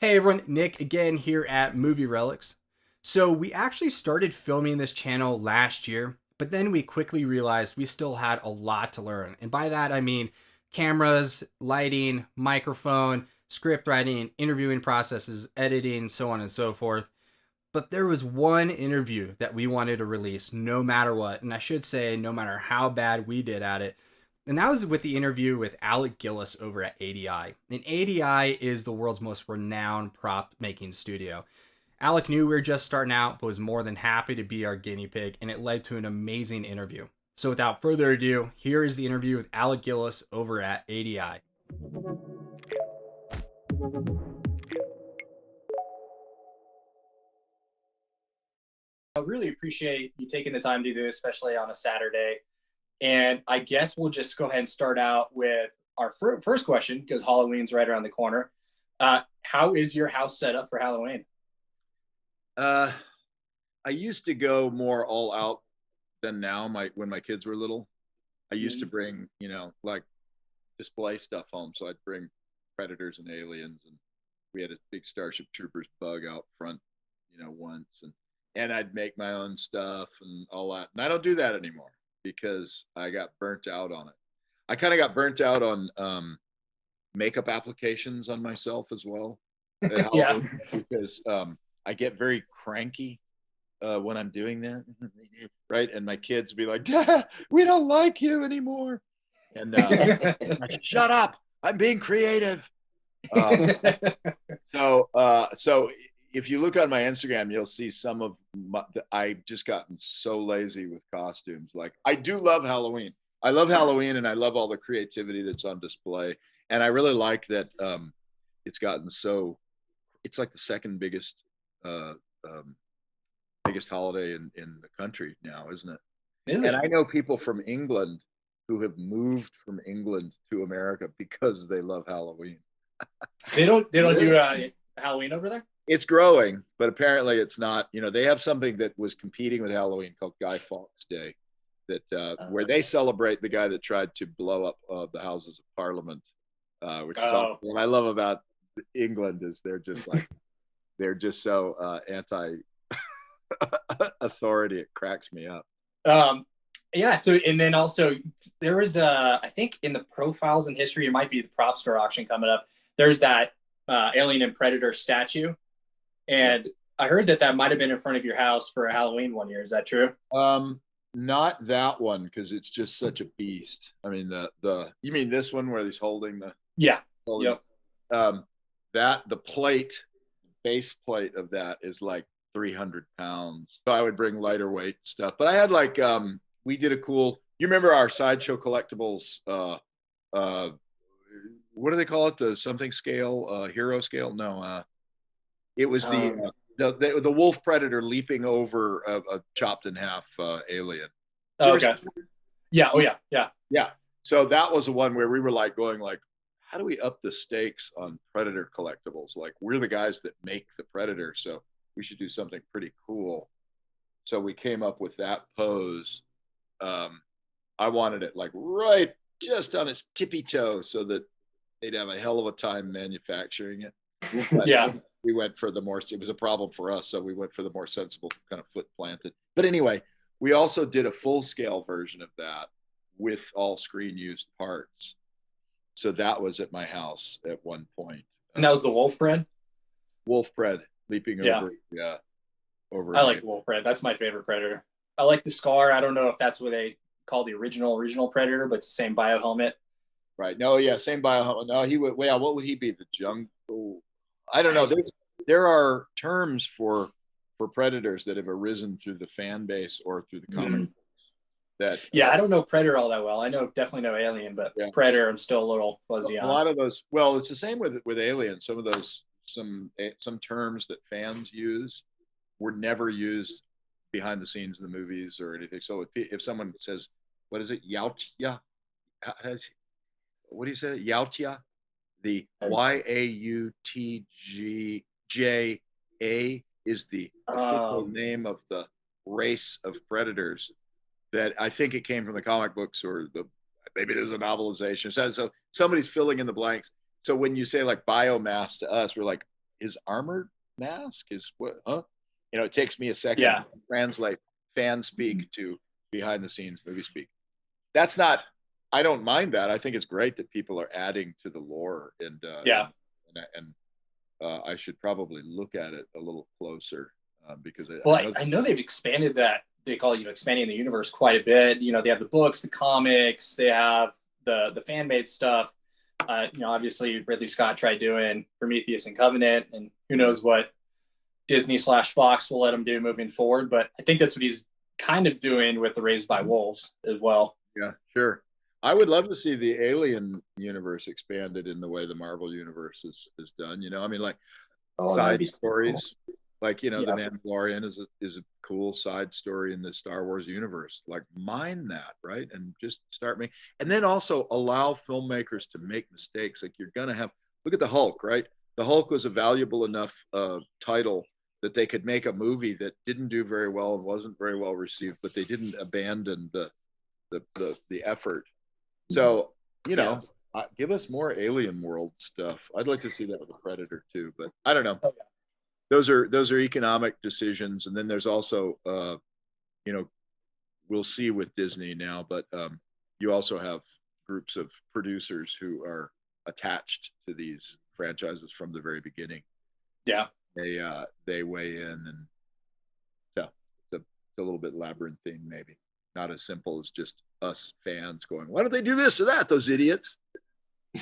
Hey everyone, Nick again here at Movie Relics. So, we actually started filming this channel last year, but then we quickly realized we still had a lot to learn. And by that, I mean cameras, lighting, microphone, script writing, interviewing processes, editing, so on and so forth. But there was one interview that we wanted to release no matter what, and I should say, no matter how bad we did at it. And that was with the interview with Alec Gillis over at ADI. And ADI is the world's most renowned prop making studio. Alec knew we were just starting out, but was more than happy to be our guinea pig, and it led to an amazing interview. So without further ado, here is the interview with Alec Gillis over at ADI. I really appreciate you taking the time to do this, especially on a Saturday. And I guess we'll just go ahead and start out with our first question because Halloween's right around the corner. How is your house set up for Halloween? Uh, I used to go more all out than now. When my kids were little, I used to bring like display stuff home. So I'd bring Predators and Aliens, and we had a big Starship Troopers bug out front, once, and I'd make my own stuff and all that. And I don't do that anymore because I got burnt out on it. I kind of got burnt out on makeup applications on myself as well. Yeah. Because I get very cranky when I'm doing that, right? And my kids be like, "Dad, we don't like you anymore," and like, shut up! I'm being creative. So if you look on my Instagram, you'll see some of I've just gotten so lazy with costumes. Like I do love Halloween. I love Halloween, and I love all the creativity that's on display. And I really like that it's gotten so. It's like the second biggest uh, biggest holiday in the country now, isn't it? Is And it? I know people from England who have moved from England to America because they love Halloween. They don't do Halloween over there? It's growing, but apparently it's not. They have something that was competing with Halloween called Guy Fawkes Day, that where they celebrate the guy that tried to blow up the Houses of Parliament, which is awesome. What I love about England is they're just so anti authority. It cracks me up. Yeah. So, and then also there was I think in the profiles in history, it might be the prop store auction coming up. There's that Alien and Predator statue, and I heard that might have been in front of your house for a Halloween one year. Is that true? Not that one because it's just such a beast. I mean, the you mean this one where he's holding the Yeah. holding, Yep. The base plate of that is like 300 pounds. So I would bring lighter weight stuff. But I had like we did a cool. You remember our sideshow collectibles? What do they call it? The something scale, hero scale? No, it was the wolf predator leaping over a chopped in half alien. Oh, okay. Yeah. Oh, yeah. Yeah. Yeah. So that was the one where we were like going like, how do we up the stakes on predator collectibles? Like we're the guys that make the predator, so we should do something pretty cool. So we came up with that pose. I wanted it like right just on its tippy toe so that they'd have a hell of a time manufacturing it. But Yeah. we went for it was a problem for us, so we went for the more sensible kind of foot planted. But anyway, we also did a full scale version of that with all screen used parts. So that was at my house at one point. And that was the wolf bread? Wolf bread leaping over. Yeah. Over. I like the wolf bread. That's my favorite predator. I like the scar. I don't know if that's what they call the original predator, but it's the same bio helmet. Right. No, yeah, same bio helmet. No, he would, well, what would he be? The jungle? I don't know. There are terms for predators that have arisen through the fan base or through the comic books. I don't know Predator all that well. I definitely know Alien, but Predator I'm still a little fuzzy on. A lot of those. Well, it's the same with Alien. Some of those some terms that fans use were never used behind the scenes in the movies or anything. So if someone says, "What is it? Yautja?" What do you say? Yautja? The Yautja is the official name of the race of predators. That I think it came from the comic books or maybe there's a novelization. So somebody's filling in the blanks. So when you say like biomass to us, we're like, his armored mask is what? Huh? You know, it takes me a second Yeah. to translate fan speak to behind the scenes movie speak. That's not. I don't mind that. I think it's great that people are adding to the lore, and I should probably look at it a little closer because I know they've expanded that. They call it, expanding the universe quite a bit. You know, they have the books, the comics, they have the fan made stuff. Obviously Ridley Scott tried doing Prometheus and Covenant, and who knows what Disney/Fox will let him do moving forward. But I think that's what he's kind of doing with the Raised by Wolves as well. Yeah, sure. I would love to see the Alien universe expanded in the way the Marvel universe is done. I mean, like side stories, cool. Like the Mandalorian is a cool side story in the Star Wars universe. Like mine that, right, and just start making, and then also allow filmmakers to make mistakes. Like you're gonna have, look at the Hulk, right? The Hulk was a valuable enough title that they could make a movie that didn't do very well and wasn't very well received, but they didn't abandon the effort. So, give us more alien world stuff. I'd like to see that with the Predator too, but I don't know. Those are economic decisions. And then there's also, we'll see with Disney now, but you also have groups of producers who are attached to these franchises from the very beginning. Yeah. They weigh in, and so it's a little bit labyrinthine, maybe. Not as simple as just us fans going, why don't they do this or that, those idiots?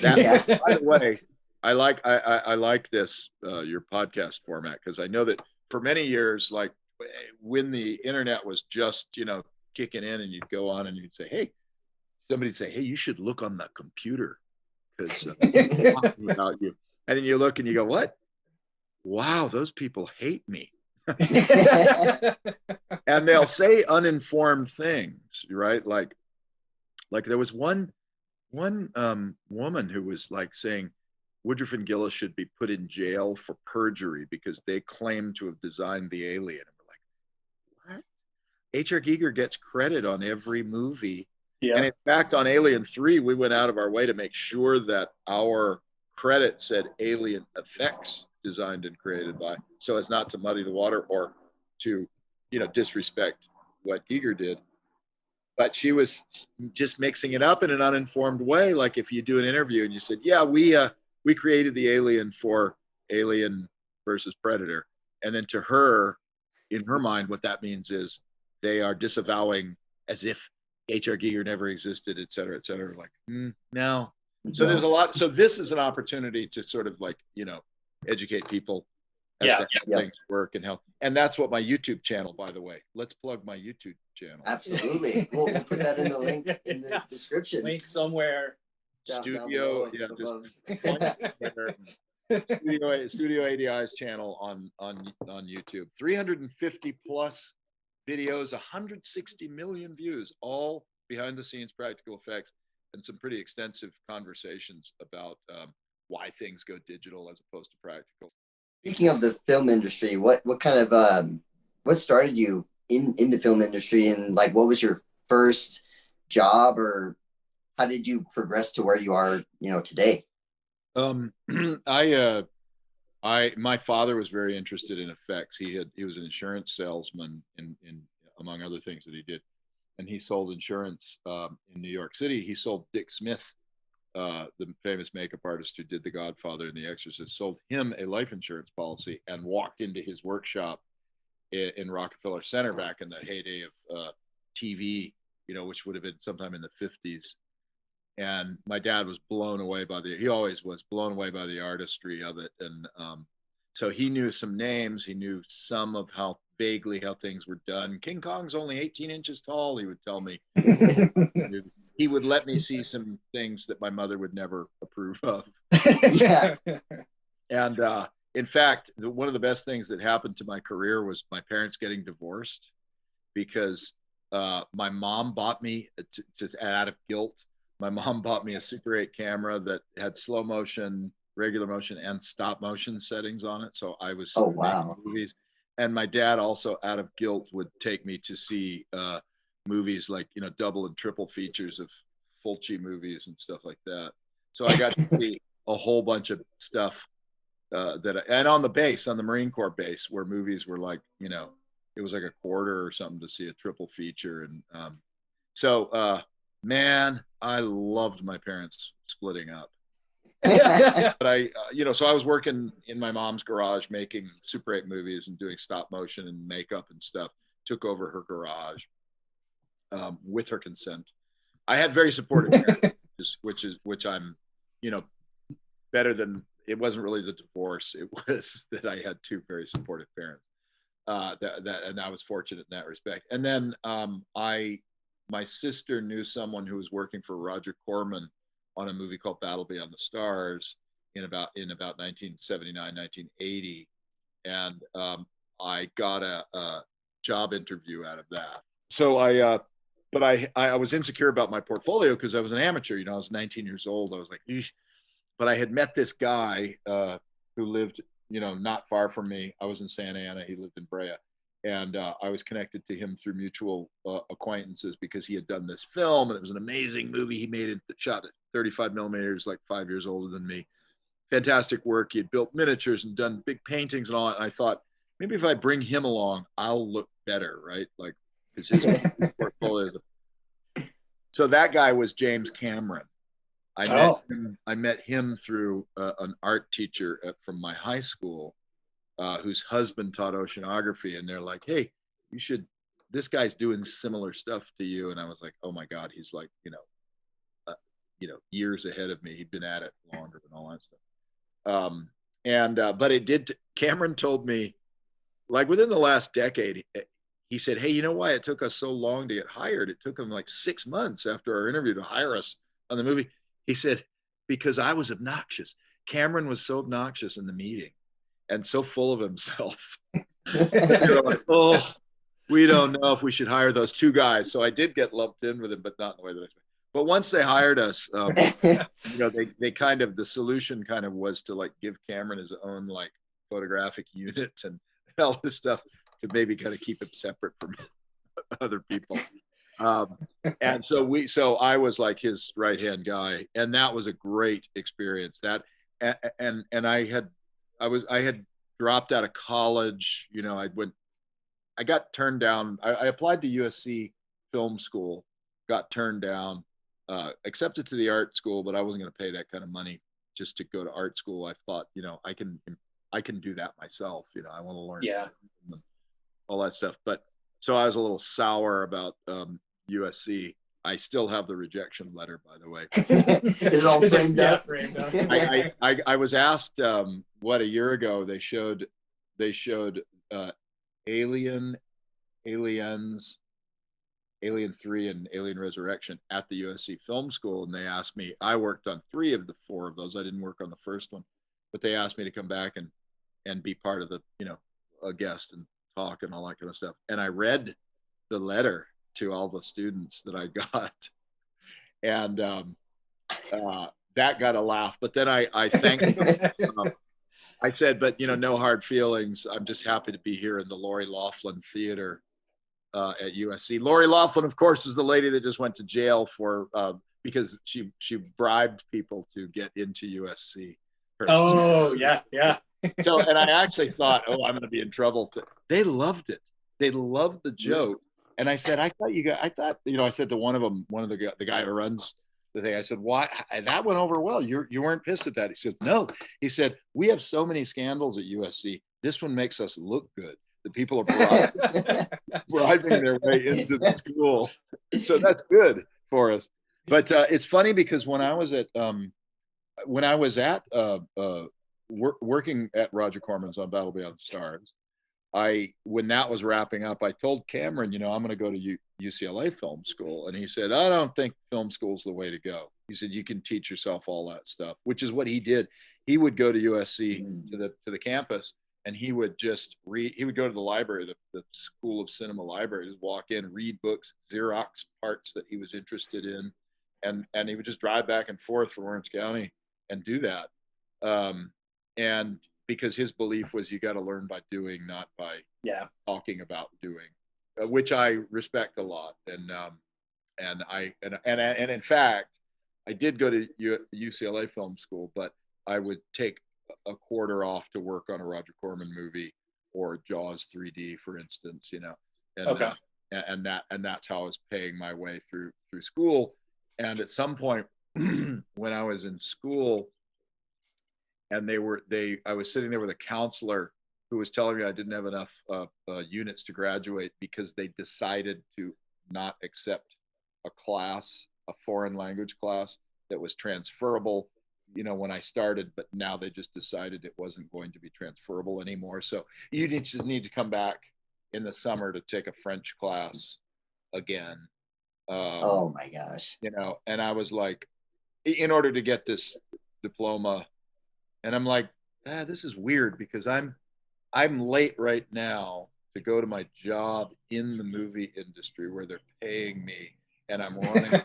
That, by the way, I like this your podcast format, because I know that for many years, like when the internet was just kicking in, and you'd go on and you'd say, hey, somebody'd say, hey, you should look on the computer because talking about you, and then you look and you go, what? Wow, those people hate me. And they'll say uninformed things, right? Like there was one woman who was like saying Woodruff and Gillis should be put in jail for perjury because they claim to have designed the alien. And we're like, what? H.R. Giger gets credit on every movie. Yeah. And in fact, on Alien 3, we went out of our way to make sure that our credit said Alien Effects designed and created by, so as not to muddy the water or to disrespect what Giger did. But she was just mixing it up in an uninformed way. Like if you do an interview and you said, yeah, we created the alien for Alien versus Predator, and then to her, in her mind, what that means is they are disavowing as if H.R. Giger never existed, et cetera, et cetera. Like, no. So there's a lot. So this is an opportunity to sort of like, educate people as to how things work and how. And that's what my YouTube channel, by the way. Let's plug my YouTube channel. Absolutely. We'll put that in the link in the description. Link somewhere. Studio ADI's channel on YouTube. 350 plus videos, 160 million views, all behind the scenes practical effects, and some pretty extensive conversations about why things go digital as opposed to practical. Speaking of the film industry, what kind of what started you in the film industry, and like what was your first job, or how did you progress to where you are today? My father was very interested in effects. He was an insurance salesman in among other things that he did, and he sold insurance in New York City. He sold Dick Smith, the famous makeup artist who did The Godfather and The Exorcist, sold him a life insurance policy and walked into his workshop in Rockefeller Center back in the heyday of TV, which would have been sometime in the 50s. And my dad was blown away he always was blown away by the artistry of it. And so he knew some names. He knew some of vaguely how things were done. King Kong's only 18 inches tall, he would tell me. He would let me see some things that my mother would never approve of. Yeah. And in fact, one of the best things that happened to my career was my parents getting divorced, because my mom bought me, out of guilt, my mom bought me a Super 8 camera that had slow motion, regular motion, and stop motion settings on it. So I was making movies. And my dad also, out of guilt, would take me to see movies like, double and triple features of Fulci movies and stuff like that. So I got to see a whole bunch of stuff and on the base, on the Marine Corps base, where movies were like, you know, it was like a quarter or something to see a triple feature. And man, I loved my parents splitting up. But so I was working in my mom's garage making Super 8 movies and doing stop motion and makeup and stuff. Took over her garage with her consent. I had very supportive parents, which I'm, you know, better than. It wasn't really the divorce. It was that I had two very supportive parents. And I was fortunate in that respect. And then my sister knew someone who was working for Roger Corman on a movie called Battle Beyond the Stars in about 1979, 1980, and I got a job interview out of that. So but I was insecure about my portfolio because I was an amateur. You know, I was 19 years old. I was like, eesh. But I had met this guy who lived, you know, not far from me. I was in Santa Ana. He lived in Brea. And I was connected to him through mutual acquaintances because he had done this film, and it was an amazing movie. He made it, shot at 35 millimeters, like 5 years older than me. Fantastic work. He had built miniatures and done big paintings and all that. And I thought, maybe if I bring him along, I'll look better, right? Like, his portfolio. So that guy was James Cameron. I met him through an art teacher from my high school, whose husband taught oceanography, and they're like, "Hey, this guy's doing similar stuff to you." And I was like, "Oh my God, he's like, years ahead of me. He'd been at it longer and all that stuff." But Cameron told me, like within the last decade, he said, "Hey, you know why it took us so long to get hired? It took him like 6 months after our interview to hire us on the movie." He said, "Because I was obnoxious. Cameron was so obnoxious in the meeting and so full of himself." They're like, "Oh, we don't know if we should hire those two guys." So I did get lumped in with him, but not in the way that I expected. But once they hired us, they kind of, the solution kind of was to like give Cameron his own like photographic unit and all this stuff to maybe kind of keep him separate from other people. And so I was like his right hand guy, and that was a great experience. That and I had dropped out of college. You know, I got turned down. I applied to USC film school, got turned down, accepted to the art school, but I wasn't going to pay that kind of money just to go to art school. I thought, you know, I can do that myself. You know, I want to learn all that stuff. But so I was a little sour about USC. I still have the rejection letter, by the way. Is it all framed up? Framed up. I was asked a year ago. They showed Aliens, Alien 3, and Alien Resurrection at the USC Film School, and they asked me. I worked on 3 of the 4 of those. I didn't work on the first one, but they asked me to come back and be part of the, you know, a guest and talk and all that kind of stuff. And I read the letter to all the students that I got, and that got a laugh. But then I thanked them. I said, but you know, no hard feelings. I'm just happy to be here in the Lori Loughlin Theater at USC. Lori Loughlin, of course, is the lady that just went to jail for because she bribed people to get into USC. Oh yeah. So, and I actually thought, oh, I'm going to be in trouble. They loved it. They loved the joke. And I said, I thought, you know, I said to one of the guy who runs the thing, I said, why? And that went over well. You weren't pissed at that. He said, no. He said, we have so many scandals at USC. This one makes us look good. The people are bribing their way into the school. So that's good for us. But it's funny because when I was at working at Roger Corman's on Battle Beyond the Stars, when that was wrapping up, I told Cameron, you know, I'm going to go to UCLA Film School. And he said, I don't think film school's the way to go. He said, you can teach yourself all that stuff, which is what he did. He would go to USC to the campus, and he would just read. He would go to the library, the School of Cinema library, just walk in, read books, Xerox parts that he was interested in. And he would just drive back and forth from Orange County and do that. And because his belief was you got to learn by doing, not by talking about doing, which I respect a lot. And in fact, I did go to UCLA Film School, but I would take a quarter off to work on a Roger Corman movie or Jaws 3D, for instance, you know, and Okay. and that's how I was paying my way through school. And at some point when I was in school, and I was sitting there with a counselor who was telling me I didn't have enough units to graduate because they decided to not accept a class, a foreign language class that was transferable, you know, when I started, but now they just decided it wasn't going to be transferable anymore. So you just need to come back in the summer to take a French class again. Oh my gosh. You know, and I was like, in order to get this diploma, and I'm like, this is weird because I'm late right now to go to my job in the movie industry where they're paying me, and I'm running.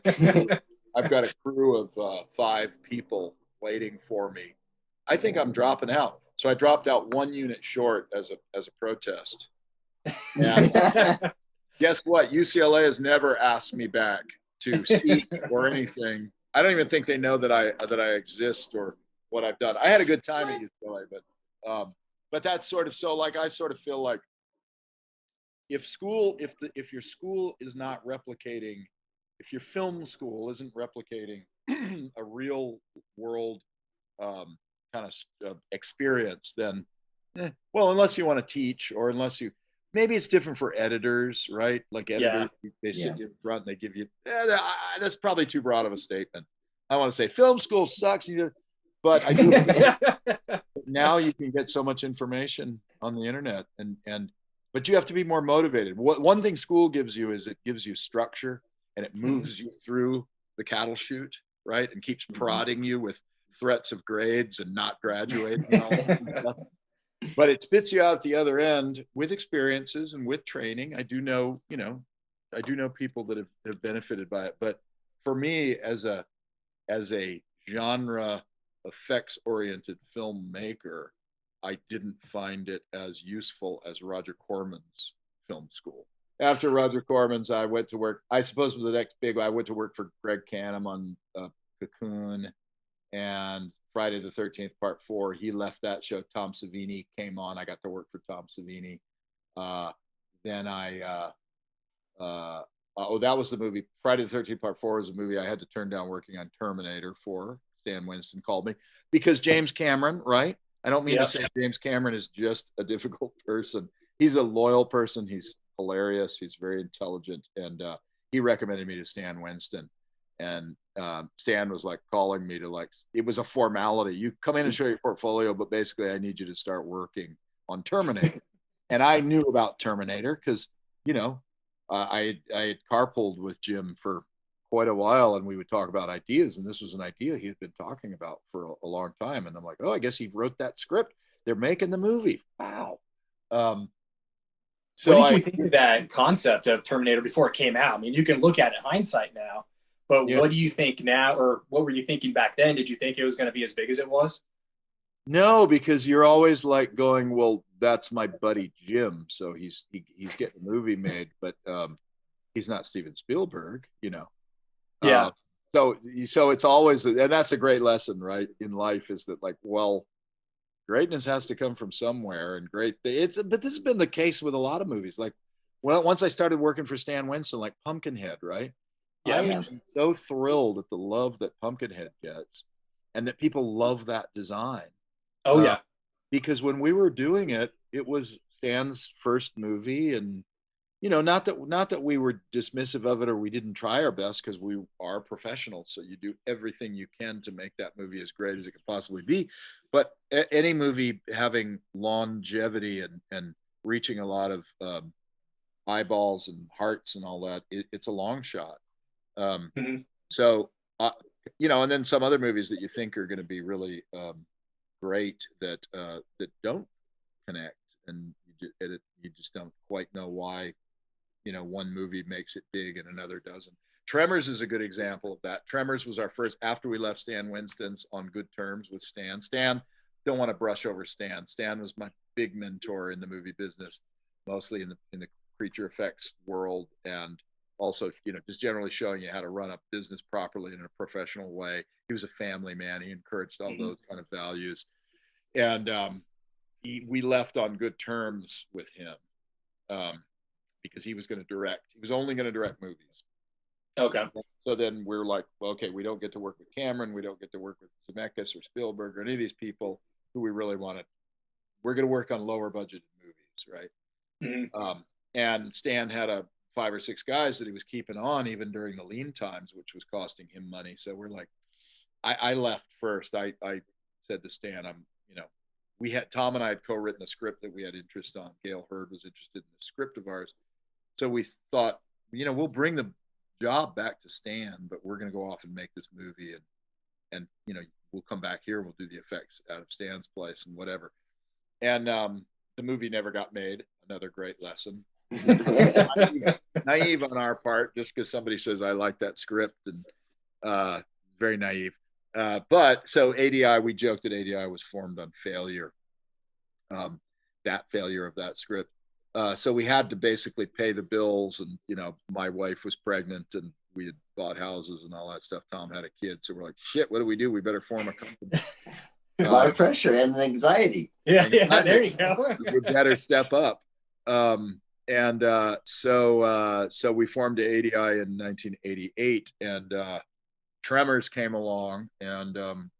I've got a crew of 5 people waiting for me. I think I'm dropping out. So I dropped out 1 unit short as a protest. And guess what? UCLA has never asked me back to speak or anything. I don't even think they know that I exist or what I've done. I had a good time at UCLA, but that's sort of, so like I sort of feel like if your school is not replicating, if your film school isn't replicating a real world kind of experience, then well, unless you want to teach, or unless you, maybe it's different for editors, right? Like editors, they sit in front and they give you, that's probably too broad of a statement. I want to say film school sucks, but I do. Now you can get so much information on the internet, but you have to be more motivated. One thing school gives you is it gives you structure, and it moves you through the cattle chute, right? And keeps prodding you with threats of grades and not graduating and all that stuff. But it spits you out the other end with experiences and with training. I do know people that have benefited by it. But for me, as a genre effects oriented filmmaker, I didn't find it as useful as Roger Corman's film school. After Roger Corman's, I went to work, I suppose the next big, I went to work for Greg Canham on Cocoon and Friday the 13th Part 4. He left that show. Tom Savini came on. I got to work for Tom Savini. Then that was the movie. Friday the 13th Part 4 was a movie I had to turn down working on Terminator for. Stan Winston called me because James Cameron, right? I don't mean to say James Cameron is just a difficult person. He's a loyal person. He's hilarious. He's very intelligent. And he recommended me to Stan Winston. And Stan was like calling me to, like, it was a formality. You come in and show your portfolio, but basically I need you to start working on Terminator. And I knew about Terminator because, you know, I had carpooled with Jim for quite a while, and we would talk about ideas. And this was an idea he had been talking about for a long time. And I'm like, oh, I guess he wrote that script. They're making the movie. Wow. So what did you think of that concept of Terminator before it came out? I mean, you can look at it in hindsight now, but what do you think now, or what were you thinking back then? Did you think it was going to be as big as it was? No, because you're always like going, well, that's my buddy Jim, so he's getting a movie made, but he's not Steven Spielberg, you know. Yeah. So it's always, and that's a great lesson, right, in life, is that, like, well, greatness has to come from somewhere, and but this has been the case with a lot of movies. Like, well, once I started working for Stan Winston, like Pumpkinhead, right? Yeah. I am so thrilled at the love that Pumpkinhead gets, and that people love that design. Oh yeah. Because when we were doing it, it was Stan's first movie, and you know, not that we were dismissive of it or we didn't try our best, because we are professionals. So you do everything you can to make that movie as great as it could possibly be. But any movie having longevity and reaching a lot of eyeballs and hearts and all that, it's a long shot. So, you know, and then some other movies that you think are going to be really great that don't connect, and you just don't quite know why. You know, one movie makes it big and another doesn't. Tremors is a good example of that. Tremors was our first, after we left Stan Winston's on good terms with Stan. Stan, don't want to brush over Stan. Stan was my big mentor in the movie business, mostly in the creature effects world, and also, you know, just generally showing you how to run a business properly in a professional way. He was a family man. He encouraged all those kind of values. and we left on good terms with him, because he was going to direct. He was only going to direct movies. Okay. So then we're like, well, okay, we don't get to work with Cameron, we don't get to work with Zemeckis or Spielberg or any of these people who we really wanted. We're going to work on lower budgeted movies, right? Mm-hmm. And Stan had 5 or 6 guys that he was keeping on even during the lean times, which was costing him money. So we're like, I left first. I said to Stan, Tom and I had co-written a script that we had interest on. Gail Hurd was interested in the script of ours. So we thought, we'll bring the job back to Stan, but we're going to go off and make this movie, and we'll come back here, we'll do the effects out of Stan's place and whatever. And the movie never got made. Another great lesson. Naive on our part, just because somebody says I like that script, and very naive. But so ADI, we joked that ADI was formed on failure, that failure of that script. So we had to basically pay the bills, and my wife was pregnant, and we had bought houses and all that stuff. Tom had a kid, so we're like, shit, what do? We better form a company. A lot of pressure and anxiety. Yeah, there you go. We better step up. So we formed ADI in 1988, and Tremors came along, and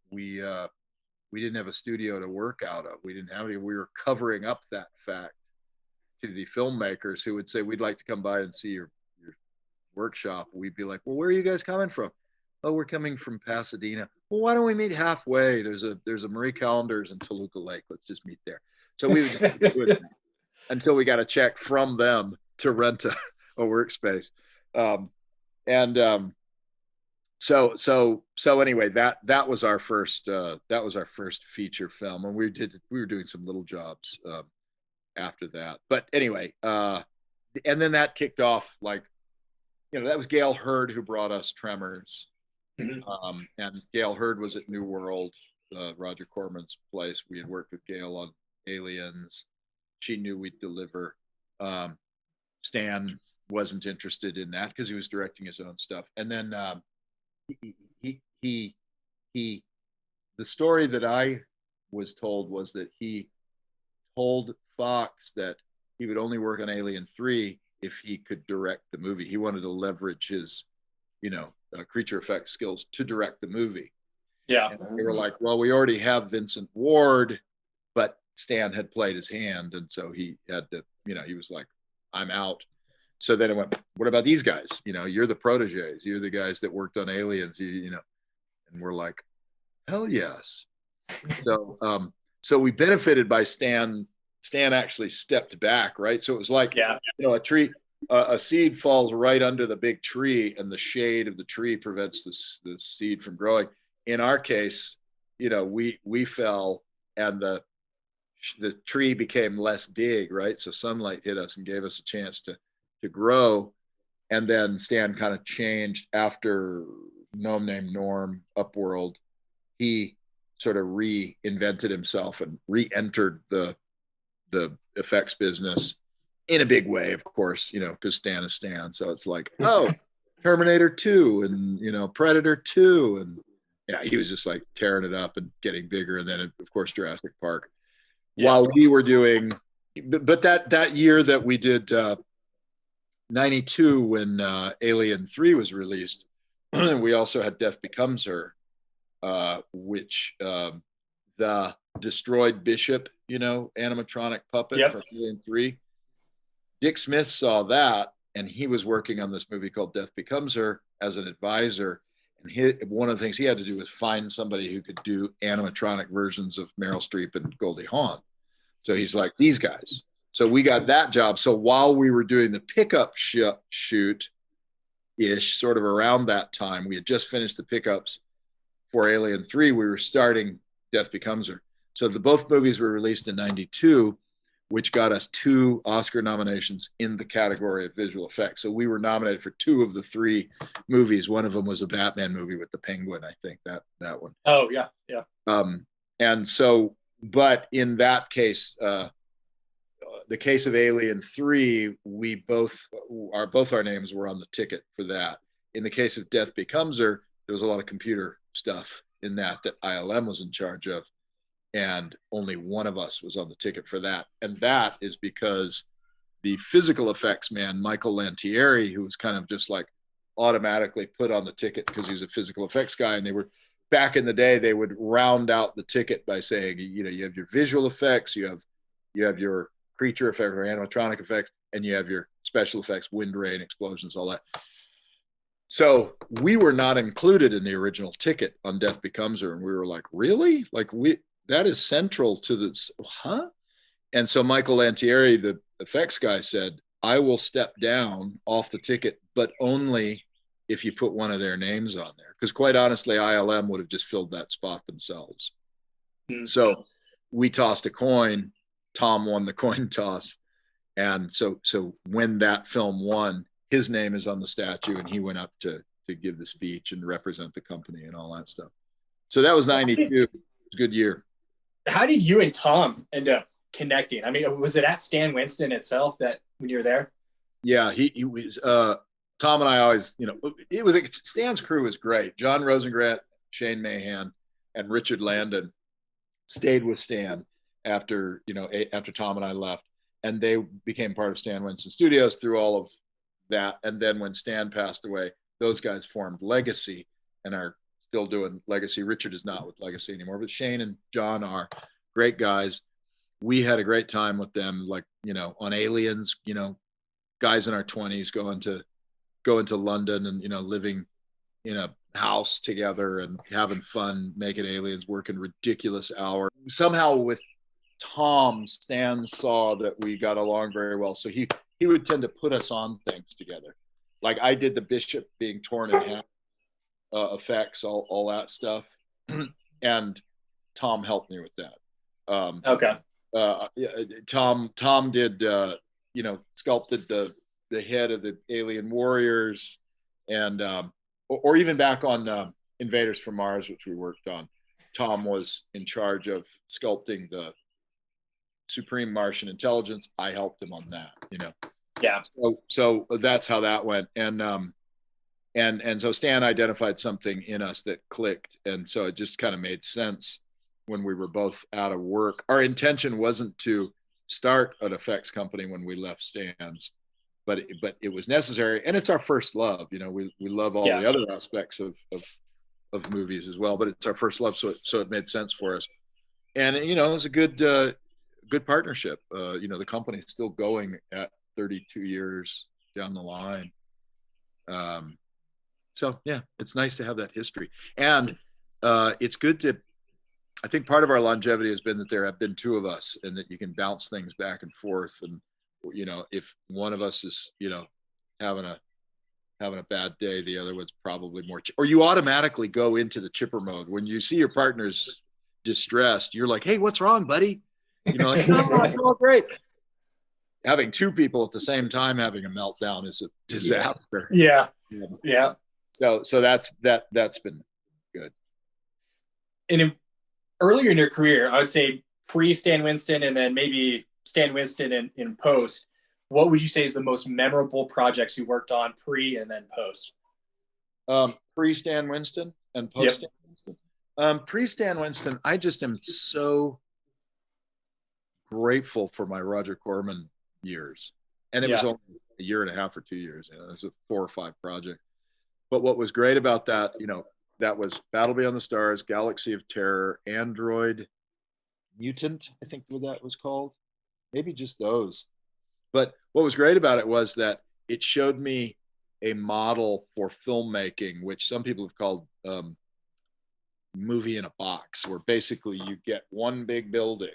we didn't have a studio to work out of. We didn't have any. We were covering up that fact to the filmmakers, who would say, we'd like to come by and see your workshop. We'd be like, well, where are you guys coming from? Oh, we're coming from Pasadena. Well, why don't we meet halfway? There's a Marie Callender's in Toluca Lake. Let's just meet there. So we would just do it until we got a check from them to rent a workspace. So anyway, that was our first feature film, and we were doing some little jobs after that. But anyway, and then that kicked off, like, that was Gail Hurd who brought us Tremors. Mm-hmm. And Gail Hurd was at New World, Roger Corman's place. We had worked with Gail on Aliens. She knew we'd deliver. Stan wasn't interested in that because he was directing his own stuff. And then the story that I was told was that he told Fox that he would only work on Alien 3 if he could direct the movie. He wanted to leverage his, creature effect skills to direct the movie. Yeah. And they were like, well, we already have Vincent Ward, but Stan had played his hand, and so he had to, he was like, I'm out. So then it went, what about these guys? You're the proteges. You're the guys that worked on Aliens, and we're like, hell yes. So we benefited by Stan. Stan actually stepped back, right? So it was like, a tree, a seed falls right under the big tree, and the shade of the tree prevents the seed from growing. In our case, we fell, and the tree became less big, right? So sunlight hit us and gave us a chance to grow. And then Stan kind of changed after Gnome Named Norm, Upworld. He sort of reinvented himself and re-entered the effects business in a big way, of course, because Stan is Stan. So it's like, oh, Terminator 2 and, Predator 2. And yeah, he was just like tearing it up and getting bigger. And then, of course, Jurassic Park. Yeah. While we were doing, but that year that we did 92, when Alien 3 was released, we also had Death Becomes Her, which the destroyed Bishop, animatronic puppet from Alien 3. Dick Smith saw that, and he was working on this movie called Death Becomes Her as an advisor. And one of the things he had to do was find somebody who could do animatronic versions of Meryl Streep and Goldie Hawn. So he's like, these guys. So we got that job. So while we were doing the pickup shoot-ish, sort of around that time, we had just finished the pickups for Alien 3. We were starting Death Becomes Her. So both movies were released in 92, which got us 2 Oscar nominations in the category of visual effects. So we were nominated for 2 of the 3 movies. One of them was a Batman movie with the Penguin, I think, that one. Oh, yeah. And so, but in that case, the case of Alien 3, both our names were on the ticket for that. In the case of Death Becomes Her, there was a lot of computer stuff in that ILM was in charge of. and only one of us was on the ticket for that. And that is because the physical effects man, Michael Lantieri, who was kind of just like automatically put on the ticket because he was a physical effects guy, and they were, back in the day, they would round out the ticket by saying, you know, you have your visual effects, you have your creature effect or animatronic effects, and you have your special effects, wind, rain, explosions, all that. So we were not included in the original ticket on Death Becomes Her, and we were like, really? Like, that is central to this, huh? And so Michael Lantieri, the effects guy, said, I will step down off the ticket, but only if you put one of their names on there. Because quite honestly, ILM would have just filled that spot themselves. Mm-hmm. So we tossed a coin. Tom won the coin toss. And so when that film won, his name is on the statue, and he went up to give the speech and represent the company and all that stuff. So that was 92. It was a good year. How did you and Tom end up connecting? I mean, was it at Stan Winston itself that when you were there? Yeah, he was. Tom and I always, you know, it was Stan's crew was great. John Rosengrant, Shane Mahan, and Richard Landon stayed with Stan after Tom and I left, and they became part of Stan Winston Studios through all of that. And then when Stan passed away, those guys formed Legacy and are still doing Legacy. Richard is not with Legacy anymore, but Shane and John are great guys. We had a great time with them, like, you know, on Aliens, you know, guys in our 20s going to London and, you know, living in a house together and having fun, making aliens, working ridiculous hours. Somehow with Tom, Stan saw that we got along very well. So he would tend to put us on things together. Like I did the bishop being torn in half effects, all that stuff. And Tom helped me with that. Okay. Tom did, you know, sculpted the head of the alien warriors, and or even back on Invaders from Mars, which we worked on. Tom was in charge of sculpting the Supreme Martian Intelligence. I helped him on that, you know. Yeah. So that's how that went, and so Stan identified something in us that clicked, and so it just kind of made sense when we were both out of work. Our intention wasn't to start an effects company when we left Stan's, but it was necessary, and it's our first love. You know, we love all the other aspects of movies as well, but it's our first love, so it made sense for us. And you know, it was a good partnership. You know, the company's still going at 32 years down the line. So yeah, it's nice to have that history, and it's good to. I think part of our longevity has been that there have been two of us, and that you can bounce things back and forth. And you know, if one of us is, you know, having a bad day, the other one's probably more. Or you automatically go into the chipper mode when you see your partner's distressed. You're like, "Hey, what's wrong, buddy?" You know, like, "No, it's all great." Having two people at the same time having a meltdown is a disaster. Yeah. So that's been good. And earlier in your career, I would say pre Stan Winston, and then maybe Stan Winston in post, what would you say is the most memorable projects you worked on pre and then post? Pre Stan Winston and post Stan Winston. Pre Stan Winston, I just am so grateful for my Roger Corman years, and it was only a year and a half or 2 years. You know, it was a 4 or 5 project. But what was great about that, you know, that was Battle Beyond the Stars, Galaxy of Terror, Android Mutant, I think what that was called. Maybe just those. But what was great about it was that it showed me a model for filmmaking, which some people have called movie in a box, where basically you get one big building,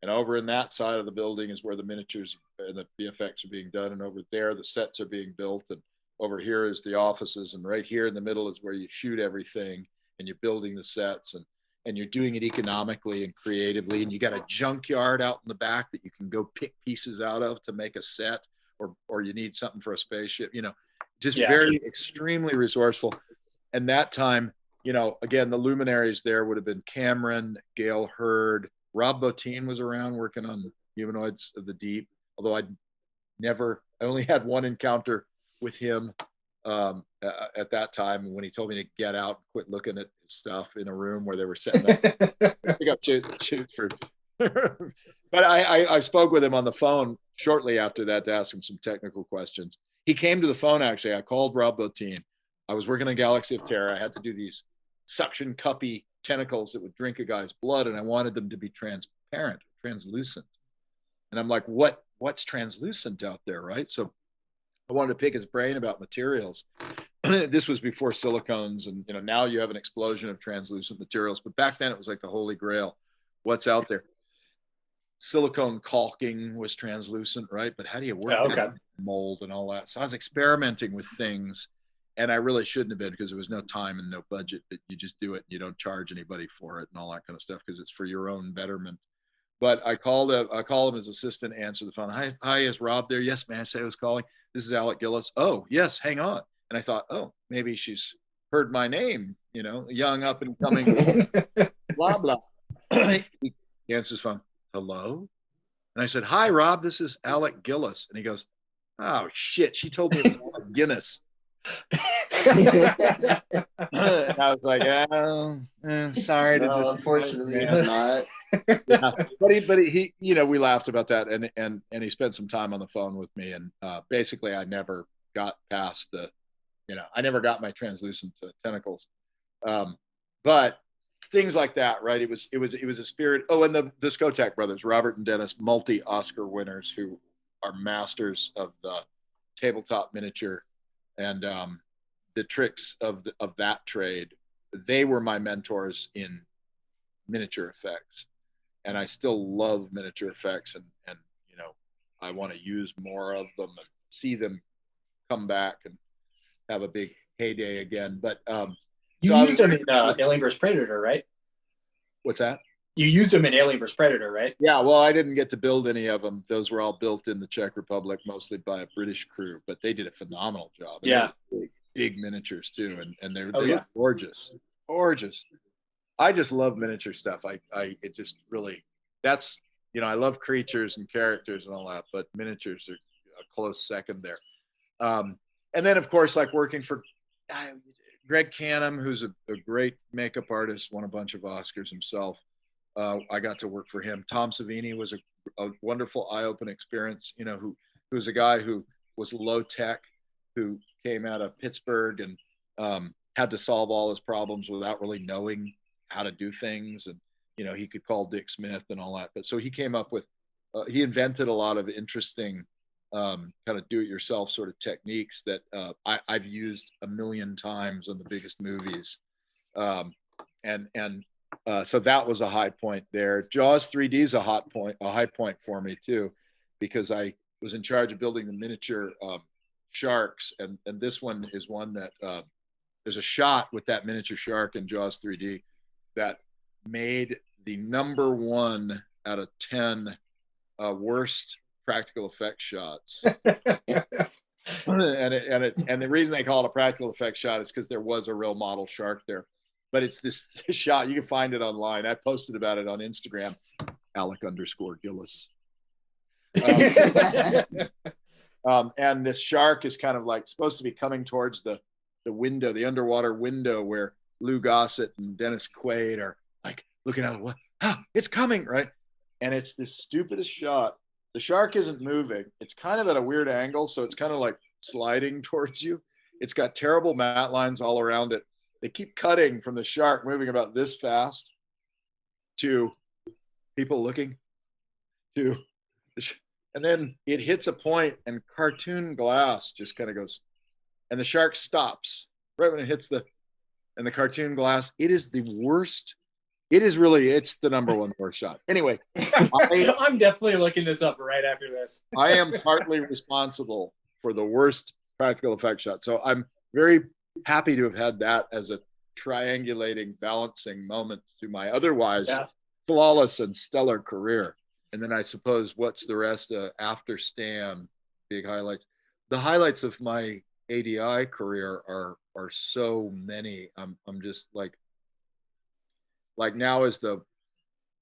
and over in that side of the building is where the miniatures and the VFX are being done, and over there the sets are being built, and over here is the offices, and right here in the middle is where you shoot everything, and you're building the sets, and you're doing it economically and creatively, and you got a junkyard out in the back that you can go pick pieces out of to make a set, or you need something for a spaceship, you know, just very extremely resourceful. And that time, you know, again, the luminaries there would have been Cameron, Gail Hurd, Rob Bottin was around working on Humanoids of the Deep, although I only had one encounter with him at that time when he told me to get out and quit looking at his stuff in a room where they were setting up, pick up shoot for. But I spoke with him on the phone shortly after that to ask him some technical questions. He came to the phone, actually. I called Rob Bottin. I was working on Galaxy of Terror. I had to do these suction cuppy tentacles that would drink a guy's blood, and I wanted them to be transparent, translucent. And I'm like, what's translucent out there, right? So I wanted to pick his brain about materials. This was before silicones, and now you have an explosion of translucent materials. But back then it was like the holy grail. What's out there? Silicone caulking was translucent, right? But how do you work mold and all that? So I was experimenting with things, and I really shouldn't have been, because there was no time and no budget. But you just do it, and you don't charge anybody for it and all that kind of stuff, because it's for your own betterment. But I called him, his assistant, answered the phone. Hi, is Rob there? Yes, man. I say I was calling. This is Alec Gillis. Oh, yes, hang on. And I thought, oh, maybe she's heard my name, young up and coming, blah, blah. He answers his phone. Hello? And I said, hi, Rob, this is Alec Gillis. And he goes, oh, shit, she told me it was Alec Guinness. And I was like, sorry. No, unfortunately, it's not. Yeah. But he we laughed about that, and he spent some time on the phone with me, and basically I never got past I never got my translucent tentacles. But things like that, right? It was a spirit. Oh, and the Skotak brothers, Robert and Dennis, multi-Oscar winners who are masters of the tabletop miniature and the tricks of that trade. They were my mentors in miniature effects, and I still love miniature effects, and I want to use more of them and see them come back and have a big heyday again. But you used them in Alien vs. Predator, right? What's that? You used them in Alien vs. Predator, right? Yeah, well, I didn't get to build any of them. Those were all built in the Czech Republic, mostly by a British crew, but they did a phenomenal job. And yeah. Big miniatures too, and they look gorgeous. I just love miniature stuff. It just really, that's, I love creatures and characters and all that, but miniatures are a close second there. And then, of course, like working for Greg Canham, who's a great makeup artist, won a bunch of Oscars himself. I got to work for him. Tom Savini was a wonderful eye-opening experience, who was a guy who was low tech, who came out of Pittsburgh and had to solve all his problems without really knowing how to do things. And, he could call Dick Smith and all that. But so he came up with, he invented a lot of interesting kind of do-it-yourself sort of techniques that I've used a million times on the biggest movies. So that was a high point there. Jaws 3D is a high point for me too, because I was in charge of building the miniature sharks, and this one is one that there's a shot with that miniature shark in Jaws 3D that made the #1 out of 10 worst practical effects shots. And the reason they call it a practical effects shot is because there was a real model shark there. But it's this shot, you can find it online. I posted about it on Instagram, Alec_Gillis. And this shark is kind of like supposed to be coming towards the window, the underwater window where Lou Gossett and Dennis Quaid are like looking at what? It's coming, right? And it's the stupidest shot. The shark isn't moving. It's kind of at a weird angle, so it's kind of like sliding towards you. It's got terrible matte lines all around it. They keep cutting from the shark moving about this fast to people looking to, and then it hits a point and cartoon glass just kind of goes, and the shark stops right when it hits the cartoon glass. It is the worst. It's the #1 worst shot. Anyway, I'm definitely looking this up right after this. I am partly responsible for the worst practical effect shot. So I'm very happy to have had that as a triangulating, balancing moment to my otherwise flawless and stellar career. And then I suppose what's the rest after Stan, big highlights. The highlights of my ADI career are so many. I'm just like now is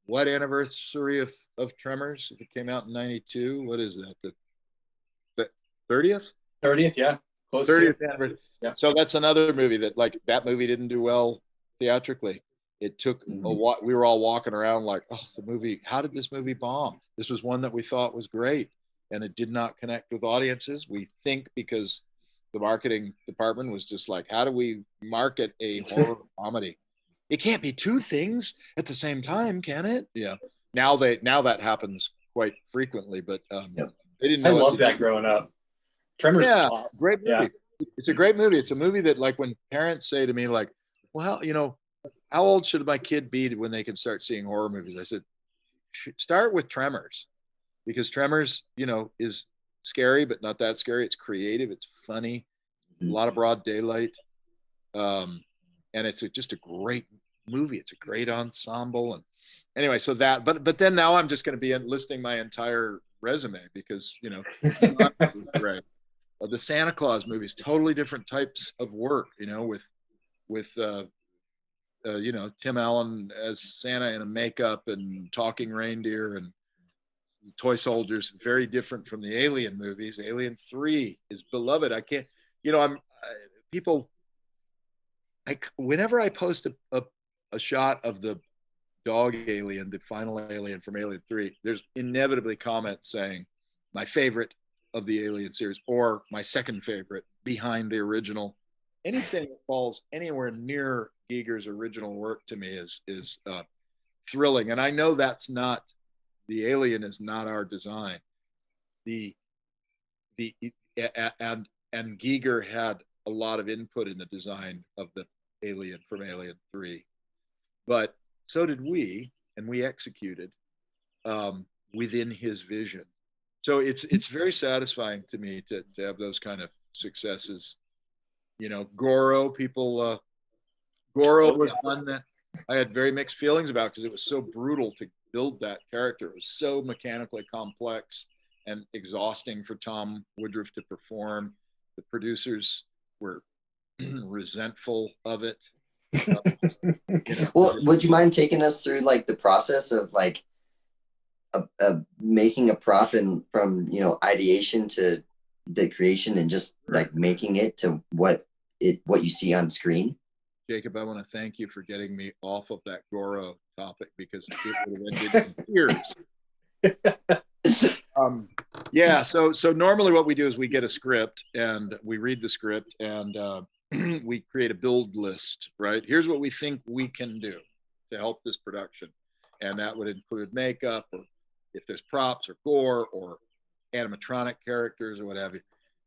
what anniversary of Tremors? If it came out in 92, what is that? The 30th? 30th, yeah. Close 30th to. anniversary. Yeah. So that's another movie that movie didn't do well theatrically. It took a while. We were all walking around like, oh, the movie, how did this movie bomb? This was one that we thought was great, and it did not connect with audiences. We think because the marketing department was just like, how do we market a horror comedy? It can't be two things at the same time, can it? Yeah. Now that happens quite frequently, but Yep. they didn't I know. loved that growing up. Tremors. Yeah, is awesome. great movie. Yeah. It's a great movie. It's a movie that, like, when parents say to me, like, well, how old should my kid be when they can start seeing horror movies? I said, start with Tremors, because Tremors, is scary, but not that scary. It's creative. It's funny. A lot of broad daylight. And it's just a great movie. It's a great ensemble. And anyway, so that, but then now I'm just going to be listing my entire resume because, great. The Santa Claus movies, totally different types of work, with Tim Allen as Santa in a makeup and talking reindeer and toy soldiers, very different from the Alien movies. Alien 3 is beloved. I can't, people, whenever I post a shot of the dog alien, the final alien from Alien 3, there's inevitably comments saying my favorite of the Alien series or my second favorite behind the original. Anything that falls anywhere near Giger's original work to me is thrilling. And I know the Alien is not our design. And Giger had a lot of input in the design of the Alien from Alien 3, but so did we, and we executed within his vision. So it's very satisfying to me to have those kind of successes. Goro, Goro was one that I had very mixed feelings about because it was so brutal to build that character. It was so mechanically complex and exhausting for Tom Woodruff to perform. The producers were resentful of it. Well, would you mind taking us through like the process of like making a prop and from ideation to the creation and just like making it to what you see on screen? Jacob, I want to thank you for getting me off of that Goro topic because it would have ended in tears. Yeah, so normally what we do is we get a script and we read the script and we create a build list, right? Here's what we think we can do to help this production. And that would include makeup, or if there's props or gore or animatronic characters or what have you.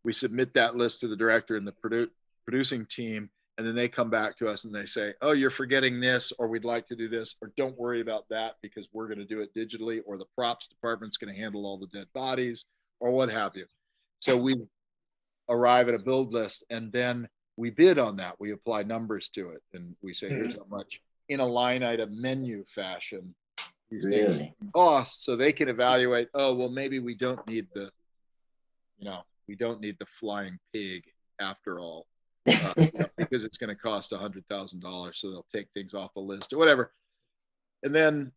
We submit that list to the director and the producing team, and then they come back to us and they say, oh, you're forgetting this, or we'd like to do this, or don't worry about that because we're going to do it digitally, or the props department's going to handle all the dead bodies, or what have you. So we arrive at a build list, and then we bid on that. We apply numbers to it, and we say, here's how much in a line item menu fashion these things cost, so they can evaluate, oh, well, maybe we don't need the flying pig after all. Because it's going to cost $100,000, so they'll take things off the list or whatever. And then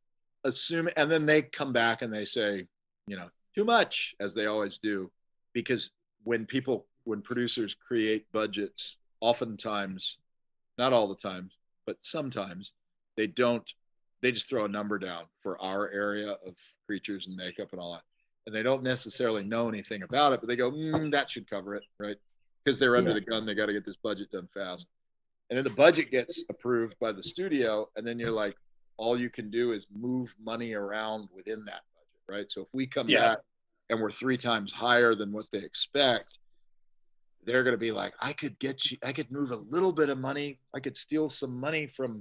they come back and they say, too much, as they always do, because when producers create budgets, oftentimes, not all the time, but sometimes they just throw a number down for our area of creatures and makeup and all that. And they don't necessarily know anything about it, but they go, that should cover it, right? Because they're under the gun, they got to get this budget done fast. And then the budget gets approved by the studio, and then you're like, all you can do is move money around within that budget, right? So if we come back and we're 3 times higher than what they expect, they're going to be like, I could move a little bit of money. I could steal some money from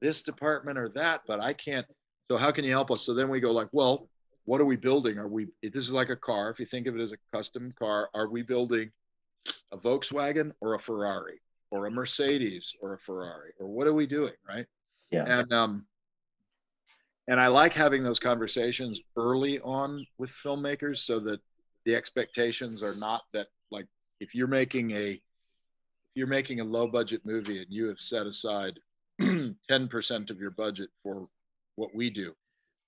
this department or that, but I can't. So how can you help us? So then we go like, well, what are we building? This is like a car. If you think of it as a custom car, are we building a Volkswagen or a Ferrari or a Mercedes or a Ferrari, or what are we doing, right? Yeah. And I like having those conversations early on with filmmakers so that the expectations are not that, like, if you're making a low budget movie and you have set aside 10% of your budget for what we do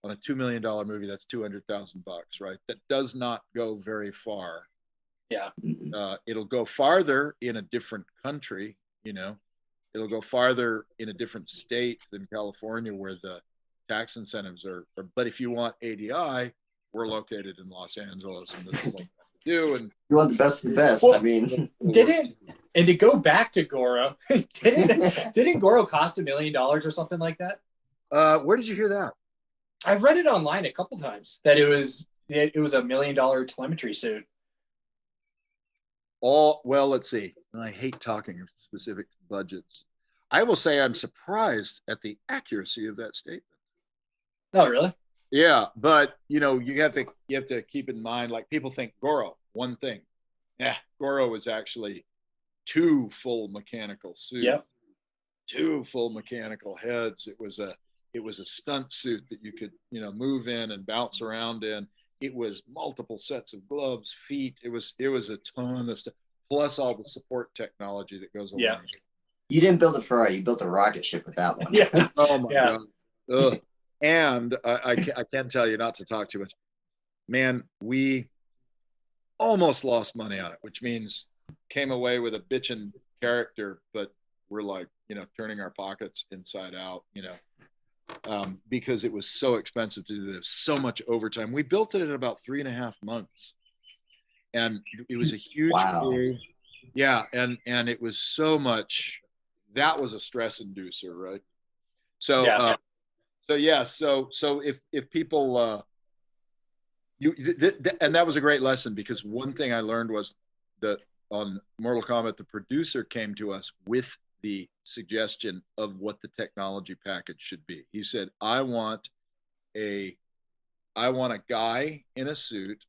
on a $2 million movie, that's $200,000, right? That does not go very far Yeah. It'll go farther in a different country, you know. It'll go farther in a different state than California, where the tax incentives are. But if you want ADI, we're located in Los Angeles, and this is what we do. And You want the best of the best. Well, I mean, and to go back to Goro, didn't Goro cost $1 million or something like that? Where did you hear that? I read it online a couple times that it was $1 million telemetry suit. Well, let's see. I hate talking specific budgets. I will say I'm surprised at the accuracy of that statement. Oh, really? Yeah, but you know, you have to keep in mind, like, people think Goro, one thing. Yeah, Goro was actually 2 full mechanical suits. Yep. 2 full mechanical heads. It was a stunt suit that you could, you know, move in and bounce around in. It was multiple sets of gloves, feet. It was a ton of stuff, plus all the support technology that goes along. Yeah. you didn't build a Ferrari, you built a rocket ship with that one. Yeah. Oh my Yeah. God. Ugh. And I can tell you not to talk too much. Man, we almost lost money on it, which means came away with a bitchin' character, but we're like, you know, turning our pockets inside out, you know, because it was so expensive to do this, so much overtime. We built it in about 3.5 months, and it was a huge crew. Yeah, and it was so much. That was a stress inducer, right? So Yeah. So if people and that was a great lesson, because one thing I learned was that on Mortal Kombat, the producer came to us with the suggestion of what the technology package should be. He said, I want a guy in a suit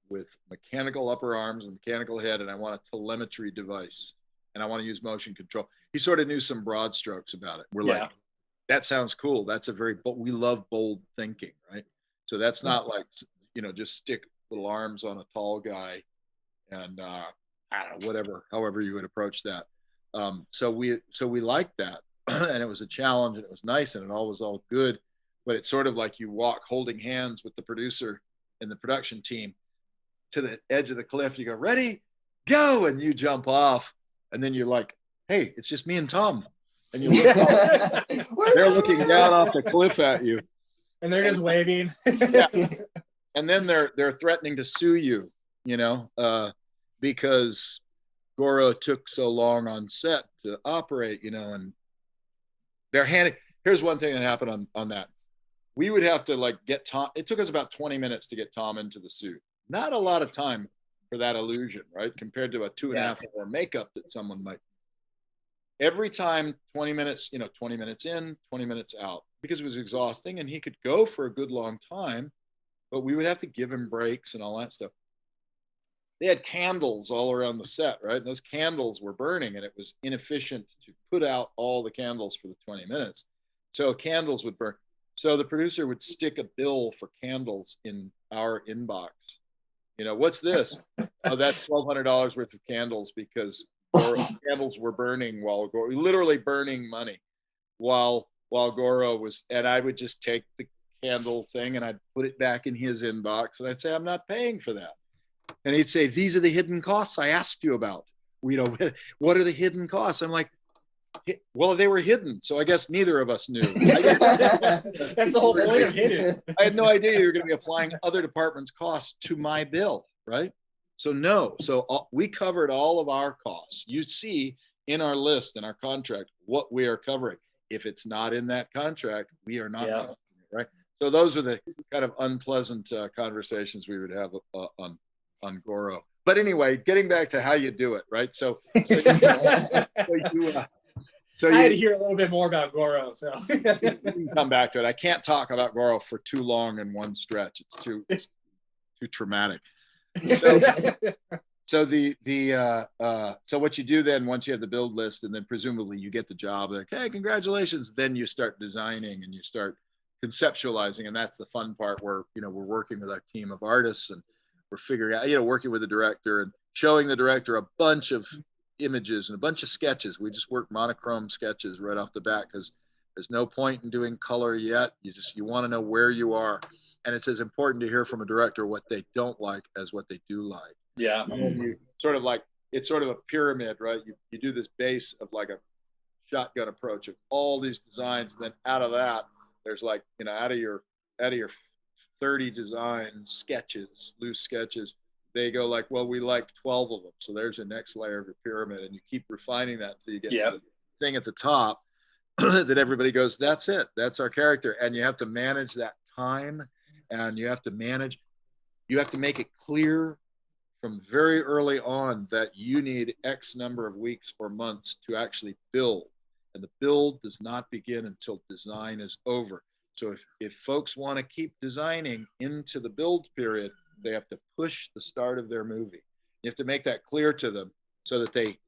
with mechanical upper arms and mechanical head, and I want a telemetry device, and I want to use motion control. He sort of knew some broad strokes about it. We're like, that sounds cool. That's but we love bold thinking, right? So that's not like, you know, just stick little arms on a tall guy and I don't know, whatever, however you would approach that. So we liked that, and it was a challenge, and it was nice, and it all was all good. But it's sort of like you walk holding hands with the producer and the production team to the edge of the cliff. You go, ready, go, and you jump off, and then you're like, hey, it's just me and Tom, and you look up, they're looking down off the cliff at you, and they're just waving. Yeah. And then they're threatening to sue you, you know, because Goro took so long on set to operate, you know, and they're handing. Here's one thing that happened on that. We would have to like get Tom. It took us about 20 minutes to get Tom into the suit. Not a lot of time for that illusion, right? Compared to a 2.5 hour makeup that someone might. Every time 20 minutes, you know, 20 minutes in, 20 minutes out, because it was exhausting, and he could go for a good long time, but we would have to give him breaks and all that stuff. They had candles all around the set, right? And those candles were burning, and it was inefficient to put out all the candles for the 20 minutes. So candles would burn. So the producer would stick a bill for candles in our inbox. You know, what's this? Oh, that's $1,200 worth of candles, because candles were burning while Goro, literally burning money while Goro was, and I would just take the candle thing and I'd put it back in his inbox, and I'd say, I'm not paying for that. And he'd say, these are the hidden costs I asked you about. You know, what are the hidden costs? I'm like, well, they were hidden, so I guess neither of us knew. That's the whole point of hidden. I had no idea you were going to be applying other departments' costs to my bill, right? So no. So we covered all of our costs. You see in our list, in our contract, what we are covering. If it's not in that contract, we are not covering it, right? So those are the kind of unpleasant conversations we would have on Goro. But anyway, getting back to how you do it, right? So I had to hear a little bit more about Goro, so you can come back to it. I can't talk about Goro for too long in one stretch. It's too traumatic. So so what you do then, once you have the build list, and then presumably you get the job, like, hey, congratulations. Then you start designing and you start conceptualizing, and that's the fun part where, you know, we're working with our team of artists, and we're figuring out, you know, working with the director and showing the director a bunch of images and a bunch of sketches. We just work monochrome sketches right off the bat, because there's no point in doing color yet. You want to know where you are. And it's as important to hear from a director what they don't like as what they do like. Yeah. And you sort of like, it's sort of a pyramid, right? You do this base of like a shotgun approach of all these designs, and then out of that, there's like, you know, out of your 30 design sketches, loose sketches, they go like, well, we like 12 of them. So there's the next layer of your pyramid, and you keep refining that until you get to the thing at the top that everybody goes, that's it, that's our character. And you have to manage that time, and you have to make it clear from very early on that you need X number of weeks or months to actually build. And the build does not begin until design is over. So if folks want to keep designing into the build period, they have to push the start of their movie. You have to make that clear to them so that they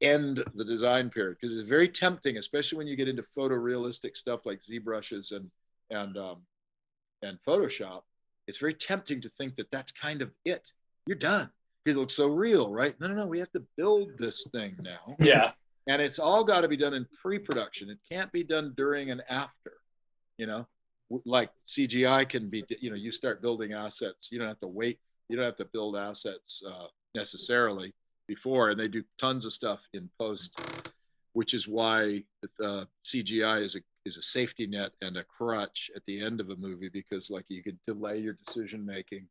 end the design period, because it's very tempting, especially when you get into photorealistic stuff like ZBrushes and Photoshop. It's very tempting to think that that's kind of it. You're done. It looks so real, right? No. We have to build this thing now. Yeah. And it's all got to be done in pre-production. It can't be done during and after, you know, like CGI can be, you know, you start building assets. You don't have to wait. You don't have to build assets necessarily before. And they do tons of stuff in post, which is why CGI is a safety net and a crutch at the end of a movie, because like you could delay your decision making,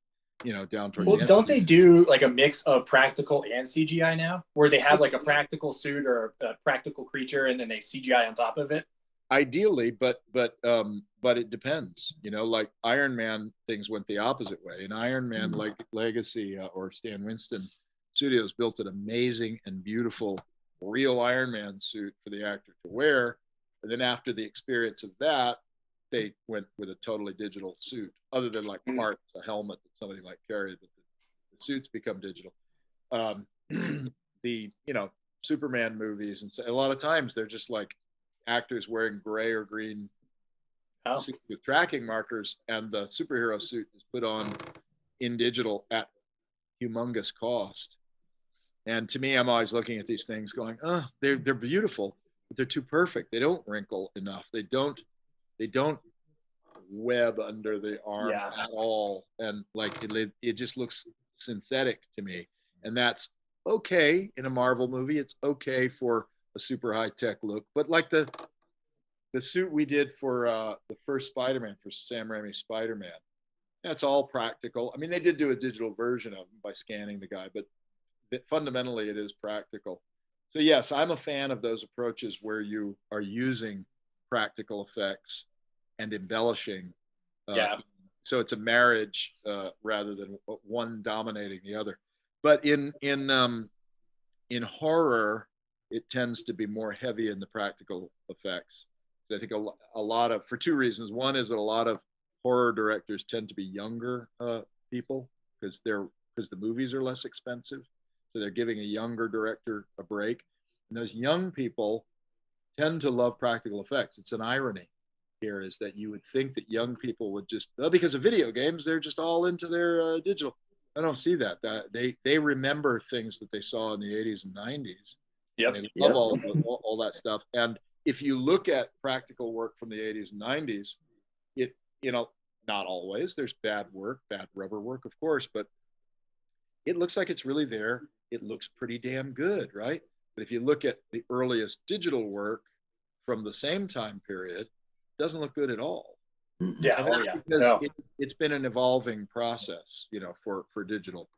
you know, down towards the end. Don't they do like a mix of practical and CGI now, where they have like a practical suit or a practical creature and then they CGI on top of it? Ideally, but it depends. You know, like Iron Man, things went the opposite way. In Iron Man Legacy or Stan Winston Studios built an amazing and beautiful real Iron Man suit for the actor to wear. And then after the experience of that, they went with a totally digital suit, other than like parts, a helmet that somebody might carry, but the suits become digital. The, you know, Superman movies, and so a lot of times they're just like actors wearing gray or green suits with tracking markers, and the superhero suit is put on in digital at humongous cost. And to me, I'm always looking at these things going, oh, they're beautiful, but they're too perfect. They don't wrinkle enough. They don't web under the arm at all. And like it just looks synthetic to me. And that's okay in a Marvel movie. It's okay for a super high tech look. But like the suit we did for the first Spider-Man, for Sam Raimi's Spider-Man, that's all practical. I mean, they did do a digital version of him by scanning the guy, but fundamentally it is practical. So yes, I'm a fan of those approaches where you are using practical effects and embellishing. So it's a marriage rather than one dominating the other. But in horror, it tends to be more heavy in the practical effects. So I think a lot of, for two reasons. One is that a lot of horror directors tend to be younger people because the movies are less expensive. So they're giving a younger director a break. And those young people tend to love practical effects. It's an irony here, is that you would think that young people would just, because of video games, they're just all into their digital. I don't see that. They remember things that they saw in the 80s and 90s. Yep. They love all that stuff. And if you look at practical work from the 80s and 90s, it, you know, not always. There's bad work, bad rubber work, of course, but it looks like it's really there. It looks pretty damn good, right? But if you look at the earliest digital work from the same time period, it doesn't look good at all. Yeah, because it's been an evolving process, you know, for digital.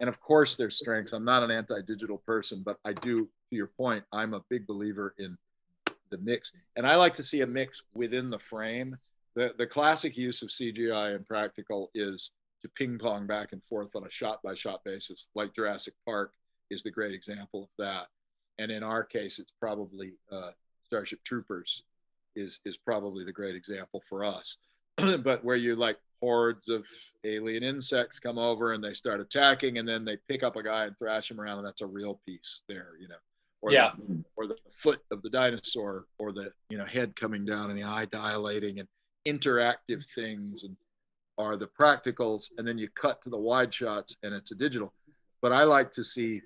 And of course, there's strengths. I'm not an anti-digital person, but I do, to your point, I'm a big believer in the mix. And I like to see a mix within the frame. The classic use of CGI and practical is to ping pong back and forth on a shot by shot basis, like Jurassic Park is the great example of that. And in our case, it's probably Starship Troopers is probably the great example for us. But where you like hordes of alien insects come over and they start attacking, and then they pick up a guy and thrash him around, and that's a real piece there, you know. Or the foot of the dinosaur, or the, you know, head coming down and the eye dilating, and interactive things, and are the practicals. And then you cut to the wide shots and it's a digital. But I like to see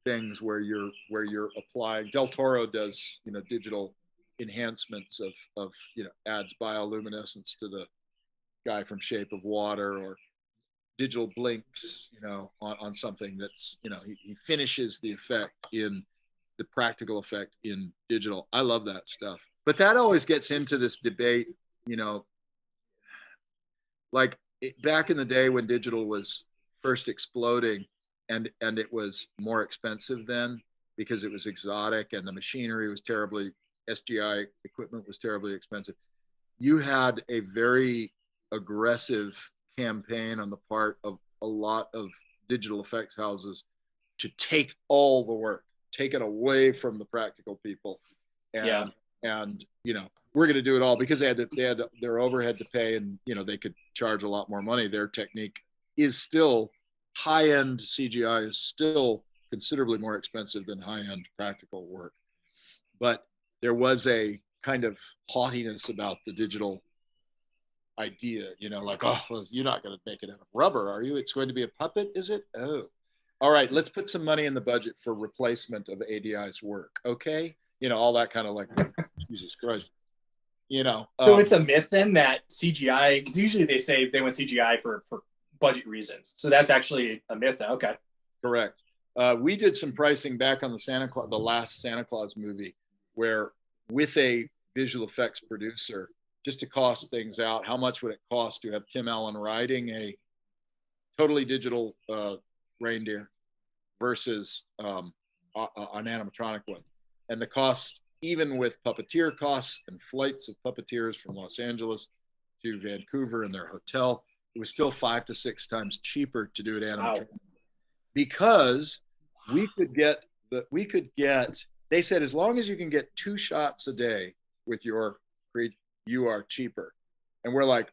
things where you're applying. Del Toro does, you know, digital enhancements of you know, adds bioluminescence to the guy from Shape of Water, or digital blinks, you know, on something that's, you know, he finishes the effect in the practical effect in digital. I love that stuff. But that always gets into this debate, you know, like back in the day when digital was first exploding, and it was more expensive then because it was exotic and the machinery was terribly, SGI equipment was terribly expensive. You had a very aggressive campaign on the part of a lot of digital effects houses to take all the work, take it away from the practical people, and you know, we're going to do it all, because they had their overhead to pay, and you know, they could charge a lot more money. Their technique is still high-end CGI, is still considerably more expensive than high-end practical work, but there was a kind of haughtiness about the digital idea, you know, like, oh, well, you're not going to make it out of rubber, are you? It's going to be a puppet, is it? Oh, all right, let's put some money in the budget for replacement of ADI's work, okay? You know, all that kind of like, Jesus Christ, you know. So it's a myth then that CGI, because usually they say they want CGI for budget reasons. So that's actually a myth then. Okay. Correct. We did some pricing back on the last Santa Claus movie, where with a visual effects producer, just to cost things out, how much would it cost to have Tim Allen riding a totally digital reindeer versus an animatronic one? And the cost, even with puppeteer costs and flights of puppeteers from Los Angeles to Vancouver in their hotel, it was still 5 to 6 times cheaper to do it animatronic. Wow. Because we could get, they said, as long as you can get 2 shots a day with your creed, you are cheaper. And we're like,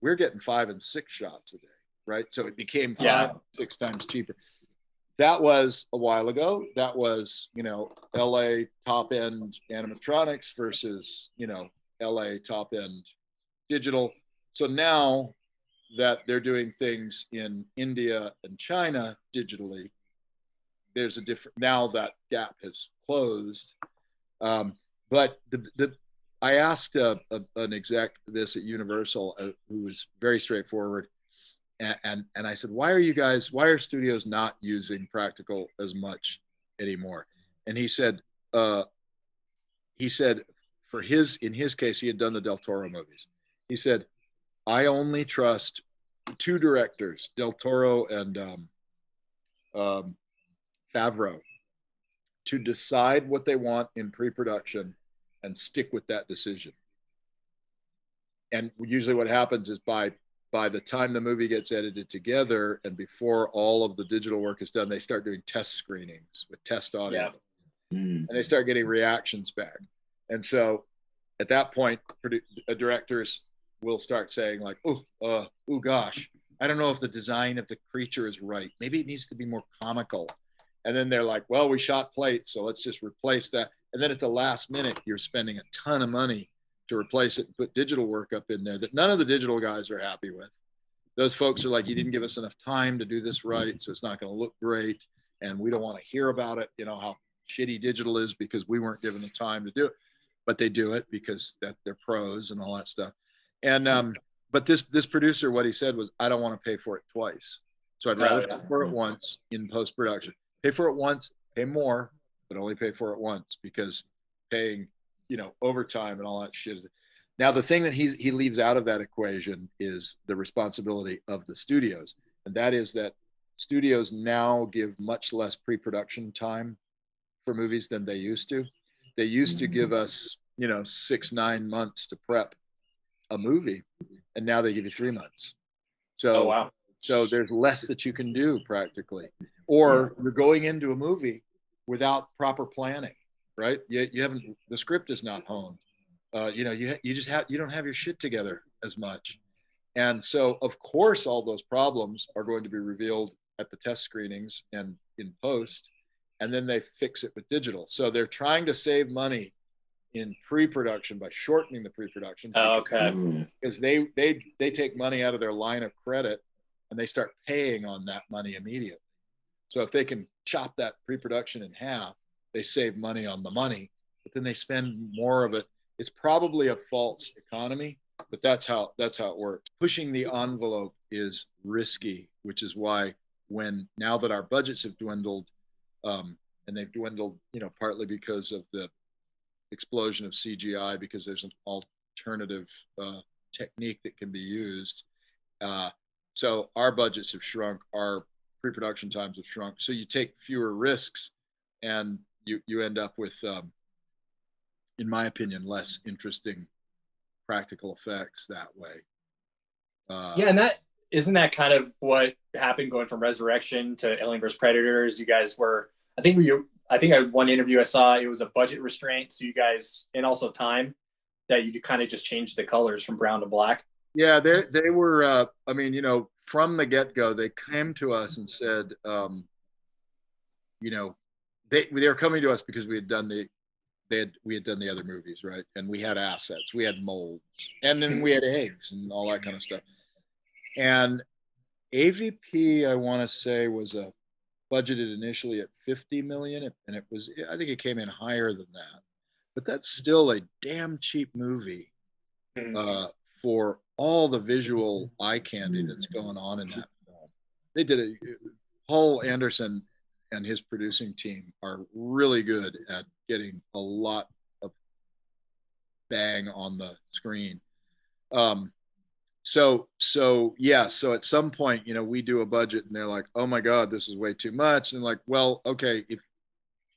we're getting 5 and 6 shots a day, right? So it became 5, 6 times cheaper. That was a while ago. That was, you know, LA top end animatronics versus, you know, LA top end digital. So now that they're doing things in India and China digitally, there's a different, now that gap has closed. But I asked an exec this at Universal, who was very straightforward. And I said, why are studios not using practical as much anymore? And he said, in his case, he had done the Del Toro movies. He said, I only trust 2 directors, Del Toro and Favreau, to decide what they want in pre-production and stick with that decision. And usually what happens is by the time the movie gets edited together and before all of the digital work is done, they start doing test screenings with test audio. Yeah. And they start getting reactions back. And so at that point, directors will start saying like, oh gosh, I don't know if the design of the creature is right. Maybe it needs to be more comical. And then they're like, well, we shot plates, so let's just replace that. And then at the last minute, you're spending a ton of money to replace it and put digital work up in there that none of the digital guys are happy with. Those folks are like, you didn't give us enough time to do this right, so it's not going to look great, and we don't want to hear about it, you know, how shitty digital is because we weren't given the time to do it. But they do it because they're pros and all that stuff. And but this producer, what he said was, I don't want to pay for it twice. So I'd rather pay for it once in post-production. Pay for it once, pay more, but only pay for it once, because paying, you know, overtime and all that shit. Now, the thing that he leaves out of that equation is the responsibility of the studios. And that is that studios now give much less pre-production time for movies than they used to. They used to give us, you know, 6-9 months to prep a movie, and now they give you 3 months. So, wow. So there's less that you can do practically, or you're going into a movie without proper planning, right? You haven't, the script is not honed. You know, you don't have your shit together as much. And so of course, all those problems are going to be revealed at the test screenings and in post, and then they fix it with digital. So they're trying to save money in pre-production by shortening the pre-production. Because they take money out of their line of credit and they start paying on that money immediately. So if they can chop that pre-production in half, they save money on the money, but then they spend more of it. It's probably a false economy, but that's how it works. Pushing the envelope is risky, which is why now that our budgets have dwindled, and they've dwindled, partly because of the explosion of CGI, because there's an alternative technique that can be used. So our budgets have shrunk, our pre-production times have shrunk. So you take fewer risks, and you end up with, in my opinion, less interesting practical effects that way. Yeah, and isn't that kind of what happened going from Resurrection to Alien vs Predators? You guys were, I think one interview I saw, it was a budget restraint, so you guys, and also time, that you kind of just changed the colors from brown to black. Yeah, they were. I mean, from the get-go, they came to us and said, they were coming to us because we had done the other movies, right? And we had assets, we had molds, and then we had eggs and all that kind of stuff. And AVP, I want to say, was budgeted initially at 50 million, and I think it came in higher than that. But that's still a damn cheap movie for all the visual eye candy that's going on in that film. They did it. Paul Anderson and his producing team are really good at getting a lot of bang on the screen. So at some point, we do a budget and they're like, oh my God, this is way too much. And like, well, okay, if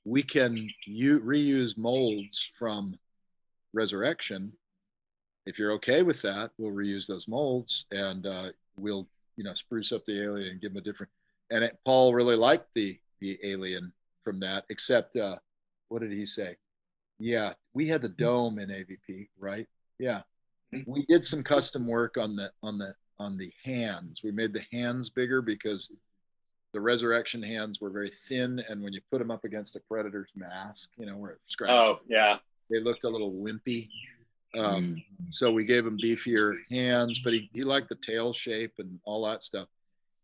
we can reuse molds from Resurrection, if you're okay with that, we'll reuse those molds, and we'll, spruce up the alien and give them a different. And Paul really liked the alien from that, except what did he say? Yeah, we had the dome in AVP, right? Yeah, we did some custom work on the hands. We made the hands bigger because the Resurrection hands were very thin, and when you put them up against a Predator's mask, where it scratched, oh yeah, they looked a little wimpy. So we gave him beefier hands, but he liked the tail shape and all that stuff.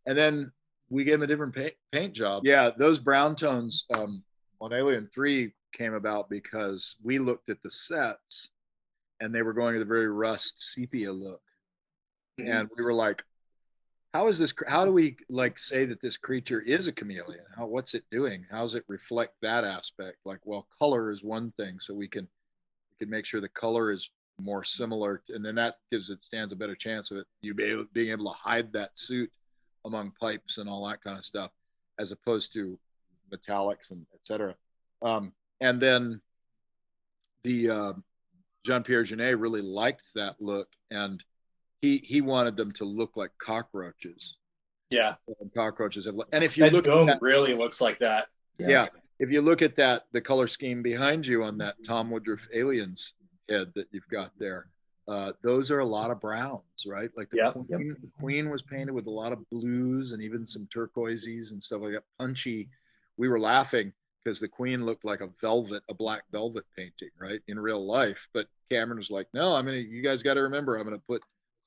And then we gave him a different paint job. Yeah, those brown tones on Alien 3 came about because we looked at the sets and they were going with a very rust sepia look. And we were like, how do we say that this creature is a chameleon? What's it doing? How does it reflect that aspect? Like, well, color is one thing, so we can make sure the color is more similar, and then that stands a better chance of it being able to hide that suit among pipes and all that kind of stuff, as opposed to metallics and etc. And then the Jean-Pierre Jeunet really liked that look, and he wanted them to look like cockroaches. Yeah, and cockroaches have, and if you that look dome at that, really looks like that. Yeah. If you look at the color scheme behind you on that Tom Woodruff Aliens head that you've got there, those are a lot of browns, right? Like the Queen was painted with a lot of blues and even some turquoises and stuff like that. Punchy. We were laughing because the Queen looked like a black velvet painting, right, in real life. But Cameron was like, no, you guys got to remember, I'm going to put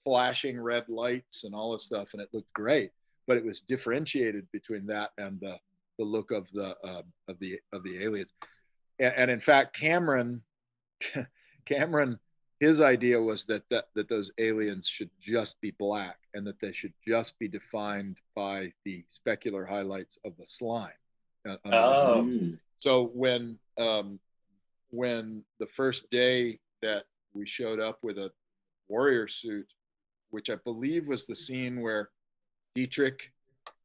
flashing red lights and all this stuff, and it looked great. But it was differentiated between that and the look of the aliens. And in fact, Cameron, his idea was that those aliens should just be black, and that they should just be defined by the specular highlights of the slime. So when the first day that we showed up with a warrior suit, which I believe was the scene where Dietrich,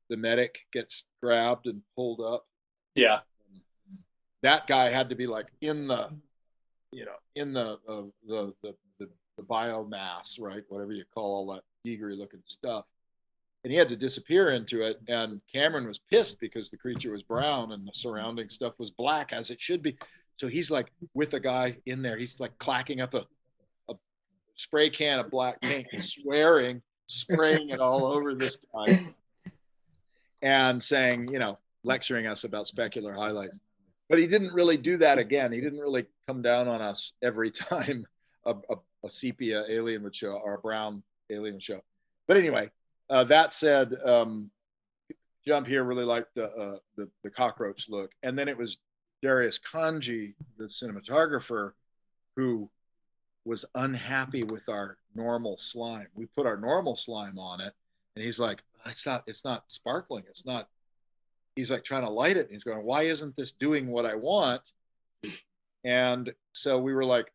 the medic, gets grabbed and pulled up. Yeah, that guy had to be like in the biomass, right? Whatever you call all that eagery looking stuff. And he had to disappear into it. And Cameron was pissed because the creature was brown and the surrounding stuff was black, as it should be. So he's like with a guy in there. He's like clacking up a spray can of black paint, swearing, spraying it all over this guy, and saying, lecturing us about specular highlights. But he didn't really do that again. He didn't really come down on us every time a sepia alien would show or a brown alien would show. But anyway, that said, Jean-Pierre really liked the cockroach look. And then it was Darius Kanji, the cinematographer, who was unhappy with our normal slime. We put our normal slime on it, and he's like, it's not sparkling. It's not. He's like trying to light it. And he's going, why isn't this doing what I want? And so we were like,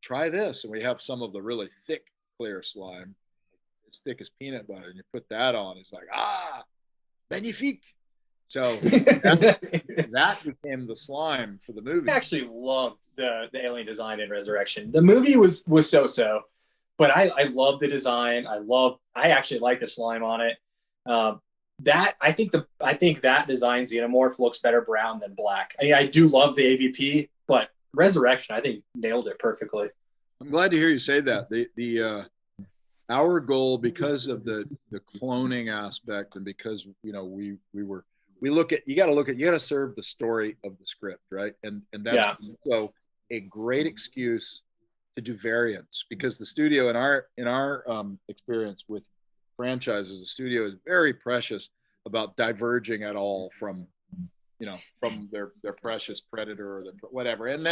try this. And we have some of the really thick, clear slime, as thick as peanut butter. And you put that on. It's like, magnifique. So that became the slime for the movie. I actually loved the alien design in Resurrection. The movie was so, but I love the design. I actually like the slime on it. I think that design xenomorph looks better brown than black. I mean, I do love the AVP, but Resurrection, I think, nailed it perfectly. I'm glad to hear you say that. Our goal, because of the cloning aspect, and because you got to serve the story of the script, right? And that's so a great excuse to do variants, because the studio in our experience with franchises, the studio is very precious about diverging at all from their precious Predator or whatever, and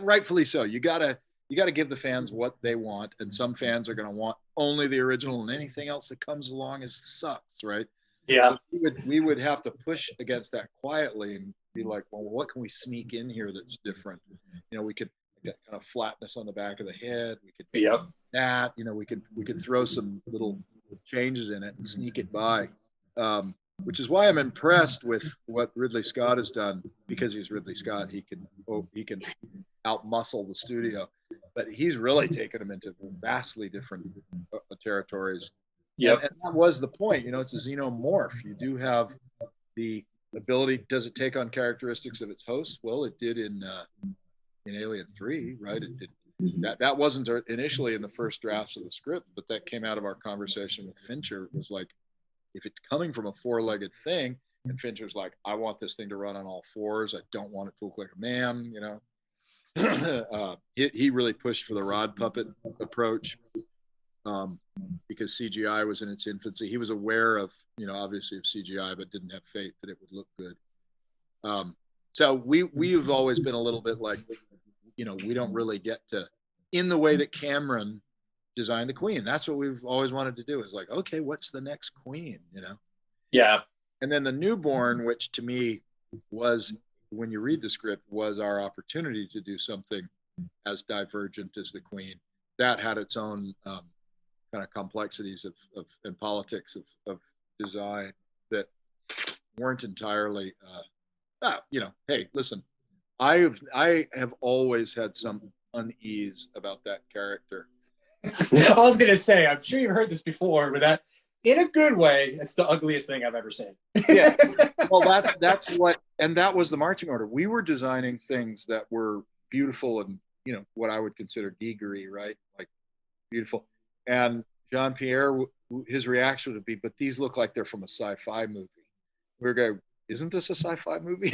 rightfully so. You gotta give the fans what they want, and some fans are going to want only the original, and anything else that comes along sucks, right? Yeah. So we would have to push against that quietly and be like, well, what can we sneak in here that's different? We could get kind of flatness on the back of the head. We could that, we could throw some little changes in it and sneak it by. Which is why I'm impressed with what Ridley Scott has done, because he's Ridley Scott. He can outmuscle the studio, but he's really taken them into vastly different territories. Yeah, and that was the point. It's a xenomorph. You do have the ability. Does it take on characteristics of its host? Well, it did in Alien 3, right? It did. That wasn't initially in the first drafts of the script, but that came out of our conversation with Fincher. It was like, if it's coming from a four-legged thing, and Fincher's like, I want this thing to run on all fours. I don't want it to look like a man, he really pushed for the rod puppet approach, because CGI was in its infancy. He was aware of, obviously of CGI, but didn't have faith that it would look good. So we have always been a little bit like, we don't really get to, in the way that Cameron designed the Queen. That's what we've always wanted to do, is like, okay, what's the next Queen, Yeah. And then the newborn, which to me was, when you read the script, was our opportunity to do something as divergent as the Queen. That had its own kind of complexities of and politics of design that weren't entirely, hey, listen, I have always had some unease about that character. I was gonna say, I'm sure you've heard this before, but that, in a good way, it's the ugliest thing I've ever seen. Yeah. Well, that's what, and that was the marching order. We were designing things that were beautiful and, what I would consider geegery, right? Like beautiful. And Jean-Pierre, his reaction would be, but these look like they're from a sci-fi movie. We're going, isn't this a sci-fi movie?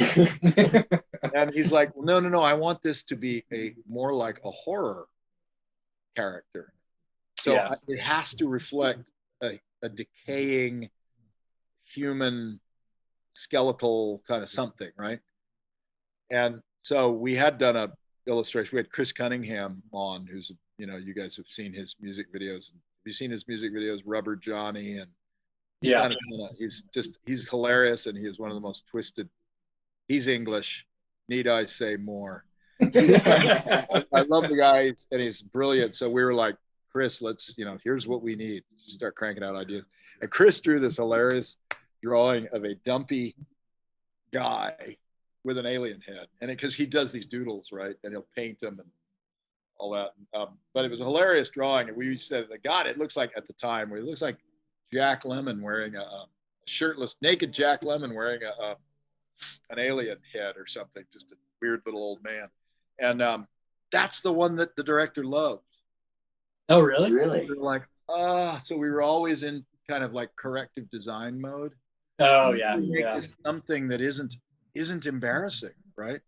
And he's like, well, no, I want this to be more like a horror character. So it has to reflect a decaying human skeletal kind of something, right? And so we had done a illustration. We had Chris Cunningham on, who's, you guys have seen his music videos. Have you seen his music videos, Rubber Johnny? And he's hilarious, and he is one of the most twisted. He's English. Need I say more? I love the guy, and he's brilliant. So we were like, Chris, let's, here's what we need. Just start cranking out ideas. And Chris drew this hilarious drawing of a dumpy guy with an alien head. And because he does these doodles, right? And he'll paint them and all that. But it was a hilarious drawing. And we said, God, it looks like, at the time, it looks like Jack Lemmon wearing a shirtless, naked Jack Lemmon wearing an alien head or something, just a weird little old man. And that's the one that the director loved. Oh, really? Really? We were like, so we were always in kind of like corrective design mode. Oh, yeah. Make this something that isn't embarrassing, right?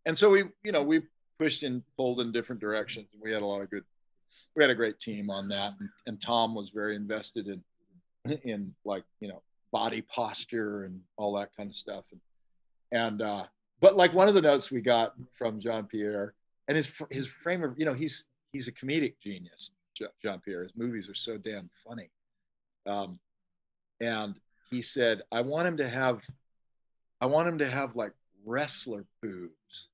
And so we pushed and pulled in different directions. We had a great team on that. And Tom was very invested in like, body posture and all that kind of stuff. And but like one of the notes we got from Jean-Pierre, and his frame of, he's a comedic genius. Jean-Pierre. His movies are so damn funny. And he said, I want him to have like wrestler boobs.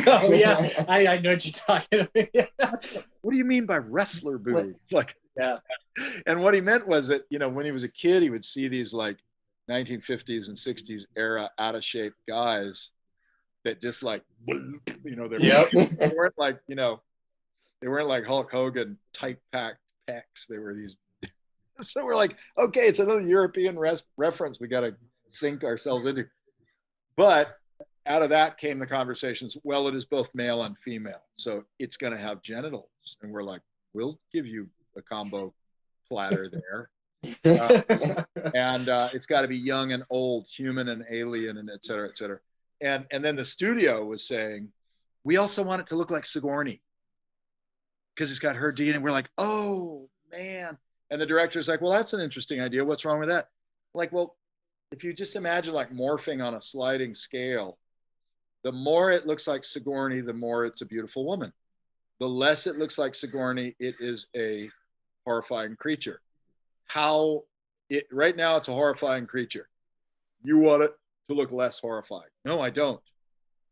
Oh yeah, I know what you're talking about. What do you mean by wrestler boobs? Like, Yeah. And what he meant was that, you know, when he was a kid, he would see these like 1950s and 60s era out of shape guys that just like, you know, they weren't like, you know, they weren't like Hulk Hogan tight packed pecs. They were these. So we're like, okay, it's another European reference we got to sink ourselves into. But out of that came the conversations. Well, it is both male and female, so it's going to have genitals, and we're like, we'll give you a combo platter there. And it's got to be young and old, human and alien, and et cetera, et cetera. And then the studio was saying, we also want it to look like Sigourney because it's got her DNA. And we're like, oh man. And the director's like, well, that's an interesting idea. What's wrong with that? Like, well, if you just imagine like morphing on a sliding scale, the more it looks like Sigourney, the more it's a beautiful woman. The less it looks like Sigourney, it is a horrifying creature. Right now it's a horrifying creature. You want it to look less horrifying. No, I don't.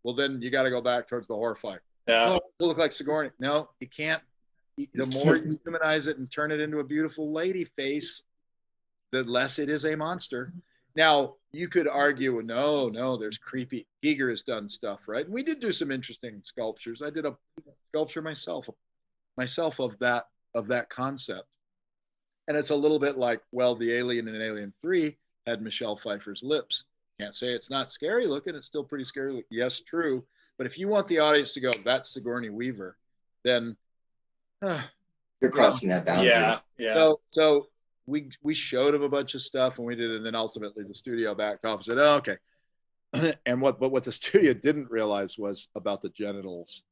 Well, then you got to go back towards the horrifying. Yeah. Oh, it'll look like Sigourney. No, you can't. The more you humanize it and turn it into a beautiful lady face, the less it is a monster. Now, you could argue, no, there's creepy. Giger has done stuff, right? And we did do some interesting sculptures. I did a sculpture myself of that concept. And it's a little bit like, well, the alien in Alien 3 had Michelle Pfeiffer's lips. Can't say it's not scary looking. It's still pretty scary. Yes, true. But if you want the audience to go, that's Sigourney Weaver, then you're crossing that boundary. Yeah. So we showed him a bunch of stuff and we did it, and then ultimately the studio backed off and said, oh, okay. And what the studio didn't realize was about the genitals,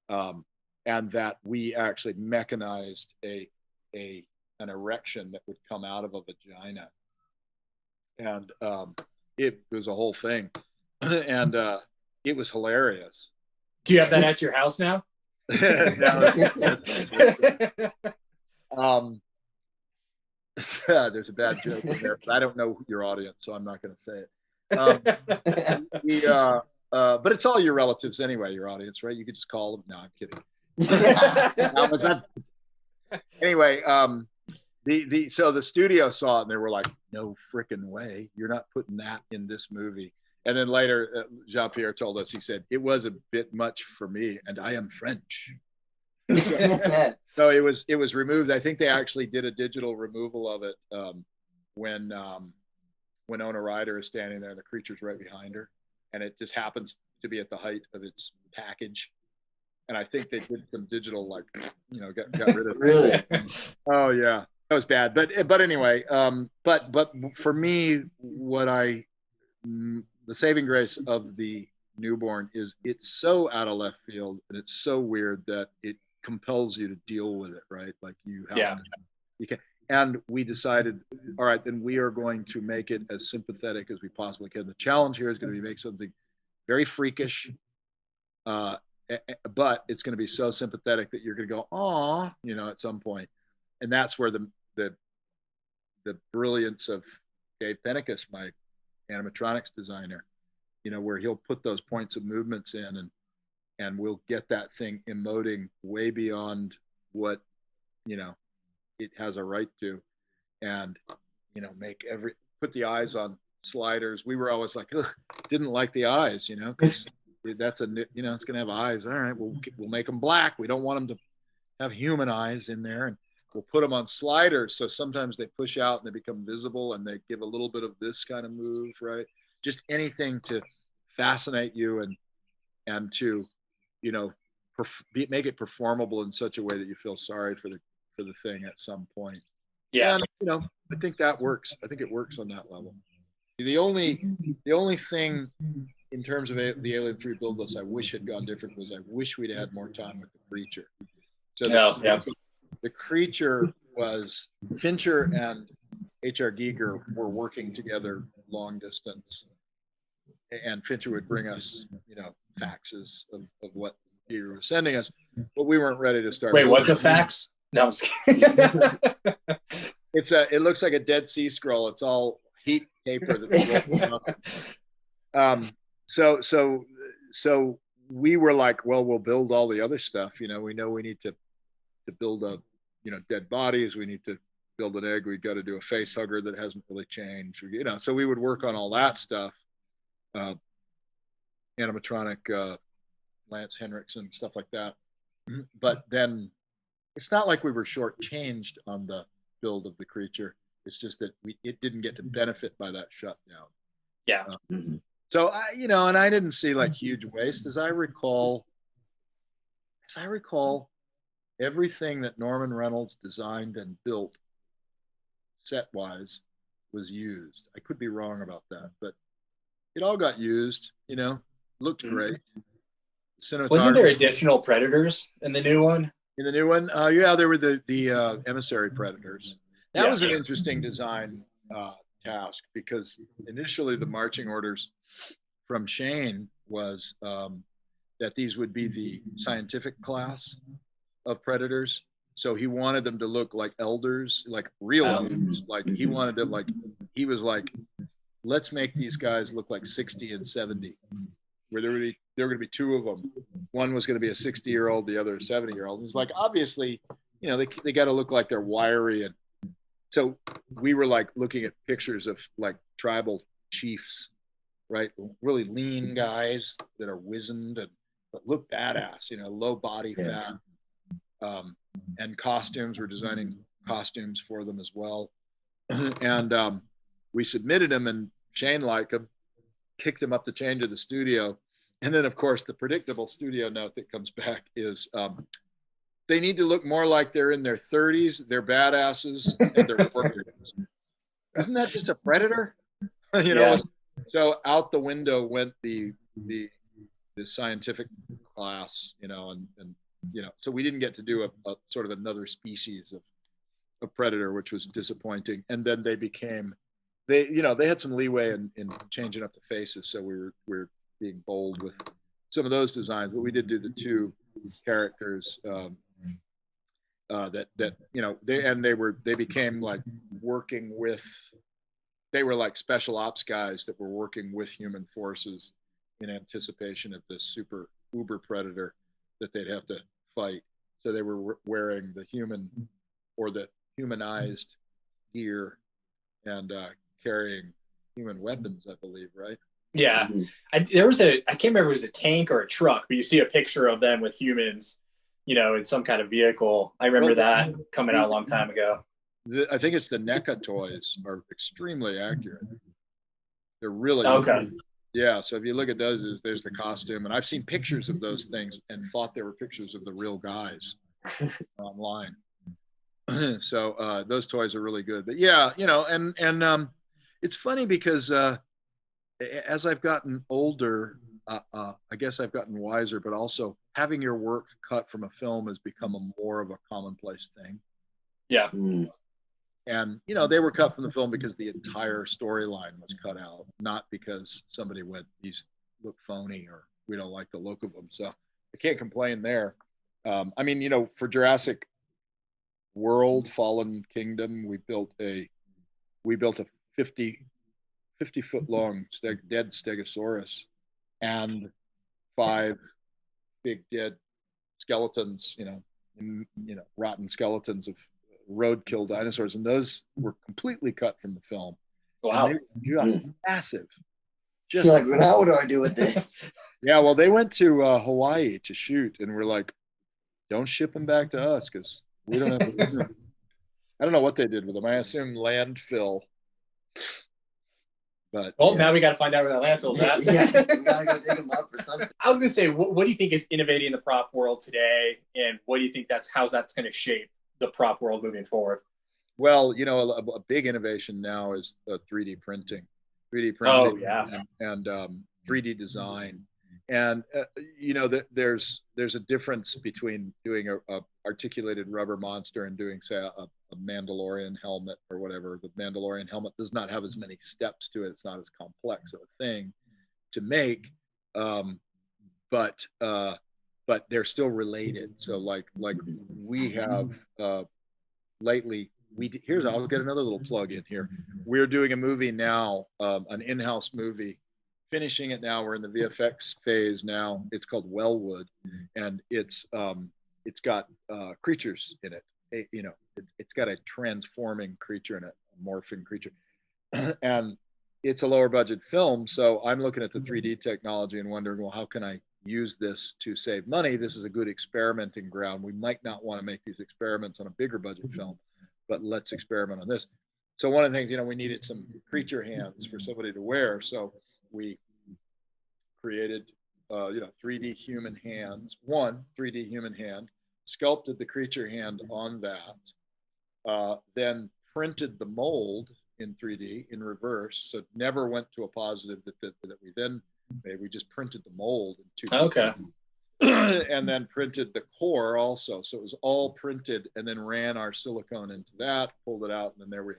and that we actually mechanized an erection that would come out of a vagina, and it was a whole thing, and it was hilarious. Do you have that at your house now? There's a bad joke in there, but I don't know your audience, so I'm not going to say it. But it's all your relatives anyway, your audience, right? You could just call them. No, I'm kidding. Anyway, so the studio saw it and they were like, no frickin' way. You're not putting that in this movie. And then later, Jean-Pierre told us, he said, it was a bit much for me, and I am French. So it was removed. I think they actually did a digital removal of it when Winona Ryder is standing there and the creature's right behind her. And it just happens to be at the height of its package. And I think they did some digital, like, you know, got rid of it. Really? Oh, yeah. That was bad. But anyway, but for me, the saving grace of the newborn is it's so out of left field and it's so weird that it compels you to deal with it, right? Like you have you can. And we decided, all right, then we are going to make it as sympathetic as we possibly can. The challenge here is going to be make something very freakish, but it's going to be so sympathetic that you're going to go, "Aw," you know, at some point. And that's where the brilliance of Dave Pennicus, my animatronics designer, you know, where he'll put those points of movements in and we'll get that thing emoting way beyond what, you know, it has a right to, and, you know, put the eyes on sliders. We were always like, didn't like the eyes, you know, because that's you know, it's going to have eyes. All right, we'll make them black. We don't want them to have human eyes in there. And we'll put them on sliders. So sometimes they push out and they become visible and they give a little bit of this kind of move, right? Just anything to fascinate you and to, you know, make it performable in such a way that you feel sorry for the thing at some point. Yeah. And, you know, I think that works. I think it works on that level. The only thing in terms of the Alien 3 build list I wish had gone different was I wish we'd had more time with the creature. So the creature was Fincher and H.R. Giger were working together long distance, and Fincher would bring us, you know, faxes of what Giger was sending us, but we weren't ready to start. Wait, what's a fax? No, I'm just kidding. It looks like a Dead Sea Scroll. It's all heat paper that's rolled up. So we were like, well, we'll build all the other stuff. You know we need to build a, dead bodies. We need to build an egg. We've got to do a face hugger that hasn't really changed. So we would work on all that stuff. Animatronic, Lance Henriksen, stuff like that. But then it's not like we were shortchanged on the build of the creature. It's just that it didn't get to benefit by that shutdown. Yeah. So and I didn't see like huge waste. As I recall, everything that Norman Reynolds designed and built set-wise was used. I could be wrong about that, but it all got used. Looked great. Wasn't there additional Predators in the new one? In the new one, yeah, there were the Emissary Predators. That was an interesting design task, because initially the marching orders from Shane was that these would be the scientific class of Predators. So he wanted them to look like elders, like real elders. Like he wanted them, he was like, let's make these guys look like 60 and 70. Where there were going to be two of them. One was going to be a 60-year-old, the other a 70-year-old. It's like, obviously, they got to look like they're wiry. And so we were like looking at pictures of like tribal chiefs, right? Really lean guys that are wizened but look badass, low body fat. And costumes, we're designing costumes for them as well. And we submitted them, and Shane liked them, kicked them up the chain to the studio. And then, of course, the predictable studio note that comes back is they need to look more like they're in their 30s, they're badasses, and they're workers. Isn't that just a Predator? So out the window went the scientific class, and so we didn't get to do a sort of another species of Predator, which was disappointing. And then they had some leeway in changing up the faces, so we were being bold with some of those designs. But we did do the two characters they became like working with. They were like special ops guys that were working with human forces in anticipation of this super uber predator that they'd have to fight. So they were wearing the human or the humanized gear and carrying human weapons, I believe, right? Yeah. I can't remember if it was a tank or a truck, but you see a picture of them with humans, in some kind of vehicle. I remember that coming out a long time ago. I think it's the NECA toys are extremely accurate. They're really okay. Yeah, so if you look at those, there's the costume, and I've seen pictures of those things and thought they were pictures of the real guys online. So those toys are really good. But yeah, and it's funny because as I've gotten older, I guess I've gotten wiser, but also having your work cut from a film has become more of a commonplace thing. Yeah. And, they were cut from the film because the entire storyline was cut out, not because somebody went, these look phony or we don't like the look of them. So I can't complain there. For Jurassic World Fallen Kingdom, we built a 50 foot long dead Stegosaurus and 5 big dead skeletons, rotten skeletons of roadkill dinosaurs, and those were completely cut from the film. Wow. Just massive. Just like, what do I do with this? Yeah, well, they went to Hawaii to shoot, and we're like, don't ship them back to us because we don't have. I don't know what they did with them. I assume landfill. But now we got to find out where that landfill's at. Yeah, we got to go dig them up or something. I was gonna say, what do you think is innovating in the prop world today, and what do you think how's that's going to shape the prop world moving forward? Well, a big innovation now is 3D printing. Oh yeah. And 3D design. And there's a difference between doing a articulated rubber monster and doing, say, a Mandalorian helmet or whatever. The Mandalorian helmet does not have as many steps to it. It's not as complex of a thing to make. But but they're still related. So like we have lately, here's, I'll get another little plug in here. We're doing a movie now, an in-house movie, finishing it now. We're in the VFX phase now. It's called Wellwood, and it's got creatures in it. It's got a transforming creature in it, a morphing creature, and it's a lower budget film. So I'm looking at the 3D technology and wondering, well, how can I use this to save money? This is a good experimenting ground. We might not want to make these experiments on a bigger budget film, but let's experiment on this. So one of the things, we needed some creature hands for somebody to wear. So we created, 3D human hands, one 3D human hand, sculpted the creature hand on that, then printed the mold in 3D in reverse. So it never went to a positive that we then made. We just printed the mold in 2D. Okay. And then printed the core also. So it was all printed, and then ran our silicone into that, pulled it out, and then there we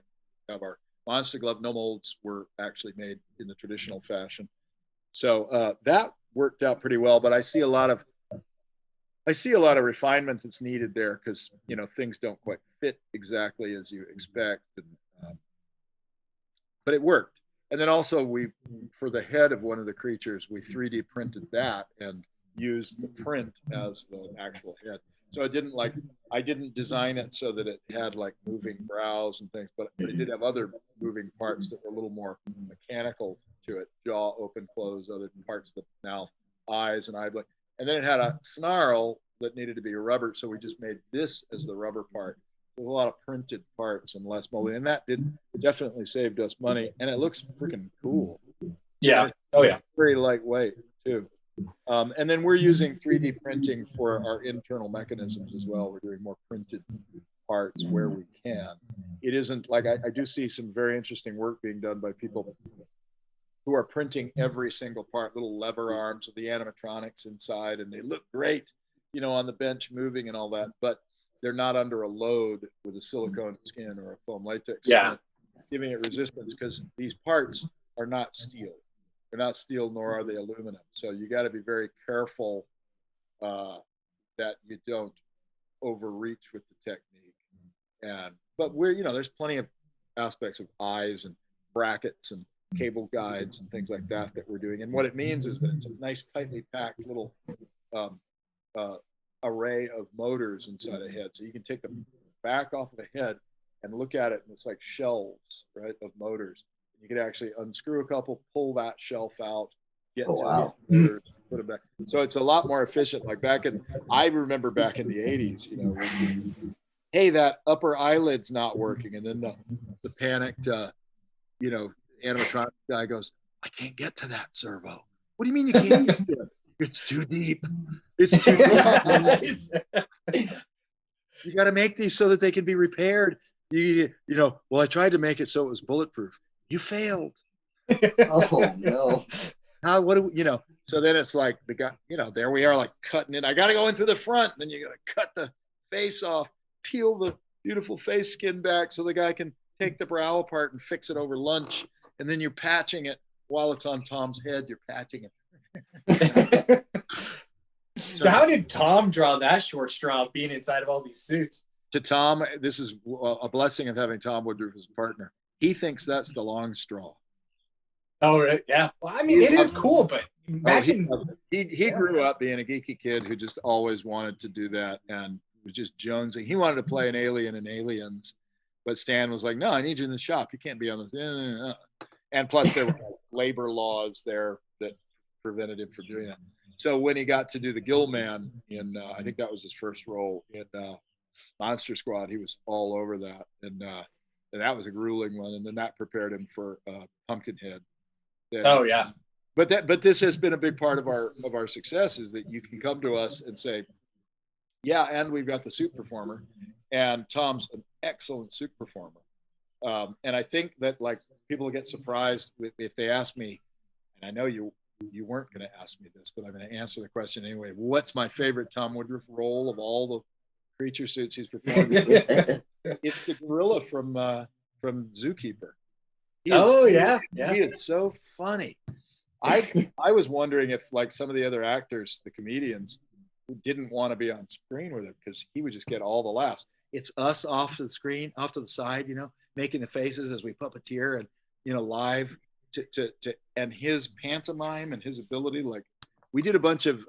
have our monster glove. No molds were actually made in the traditional fashion. So that worked out pretty well, but I see a lot of refinement that's needed there, because things don't quite fit exactly as you expect. But it worked. And then also for the head of one of the creatures, we 3D printed that and used the print as the actual head. So I didn't design it so that it had like moving brows and things, but it did have other moving parts that were a little more mechanical to it. Jaw open, close, other parts of the mouth, eyes and eyeball. And then it had a snarl that needed to be rubber. So we just made this as the rubber part. With a lot of printed parts and less molding. And that definitely saved us money. And it looks freaking cool. Yeah. Oh yeah. Very lightweight too. And then we're using 3D printing for our internal mechanisms as well. We're doing more printed parts where we can. It isn't like, I do see some very interesting work being done by people who are printing every single part, little lever arms of the animatronics inside, and they look great, on the bench moving and all that, but they're not under a load with a silicone skin or a foam latex skin, giving it resistance, because these parts are not steel. They're not steel, nor are they aluminum. So you got to be very careful that you don't overreach with the technique. But there's plenty of aspects of eyes and brackets and cable guides and things like that we're doing. And what it means is that it's a nice, tightly packed little array of motors inside a head. So you can take the back off of the head and look at it, and it's like shelves, right, of motors. You can actually unscrew a couple, pull that shelf out, get to the motors, put it back. So it's a lot more efficient. Like I remember back in the 80s, hey, that upper eyelid's not working. And then the panicked, animatronic guy goes, I can't get to that servo. What do you mean you can't get to it? It's too deep. It's too deep. You got to make these so that they can be repaired. Well, I tried to make it so it was bulletproof. You failed. Oh no. So then it's like the guy, there we are, like cutting it. I got to go in through the front. Then you got to cut the face off, peel the beautiful face skin back so the guy can take the brow apart and fix it over lunch. And then you're patching it while it's on Tom's head. You're patching it. So how did Tom draw that short straw of being inside of all these suits? To Tom, this is a blessing of having Tom Woodruff as a partner. He thinks that's the long straw. Oh, right. Yeah. Well, I mean, it is cool, but imagine. He grew up being a geeky kid who just always wanted to do that and was just jonesing. He wanted to play an alien in Aliens, but Stan was like, no, I need you in the shop. You can't be on this. And plus there were labor laws there that prevented him from doing that. So when he got to do the Gill Man in, I think that was his first role in Monster Squad, he was all over that. And that was a grueling one. And then that prepared him for Pumpkinhead. And, oh, yeah. But this has been a big part of our success, is that you can come to us and say, yeah, and we've got the suit performer. And Tom's an excellent suit performer. And I think that like people get surprised if they ask me, and I know you weren't going to ask me this, but I'm going to answer the question anyway. What's my favorite Tom Woodruff role of all the creature suits he's performed? It's the gorilla from Zookeeper. He is so funny. I was wondering if like some of the other actors, the comedians, didn't want to be on screen with it because he would just get all the laughs. It's us off to the screen, off to the side, you know, making the faces as we puppeteer and, you know, live and his pantomime and his ability. Like, we did a bunch of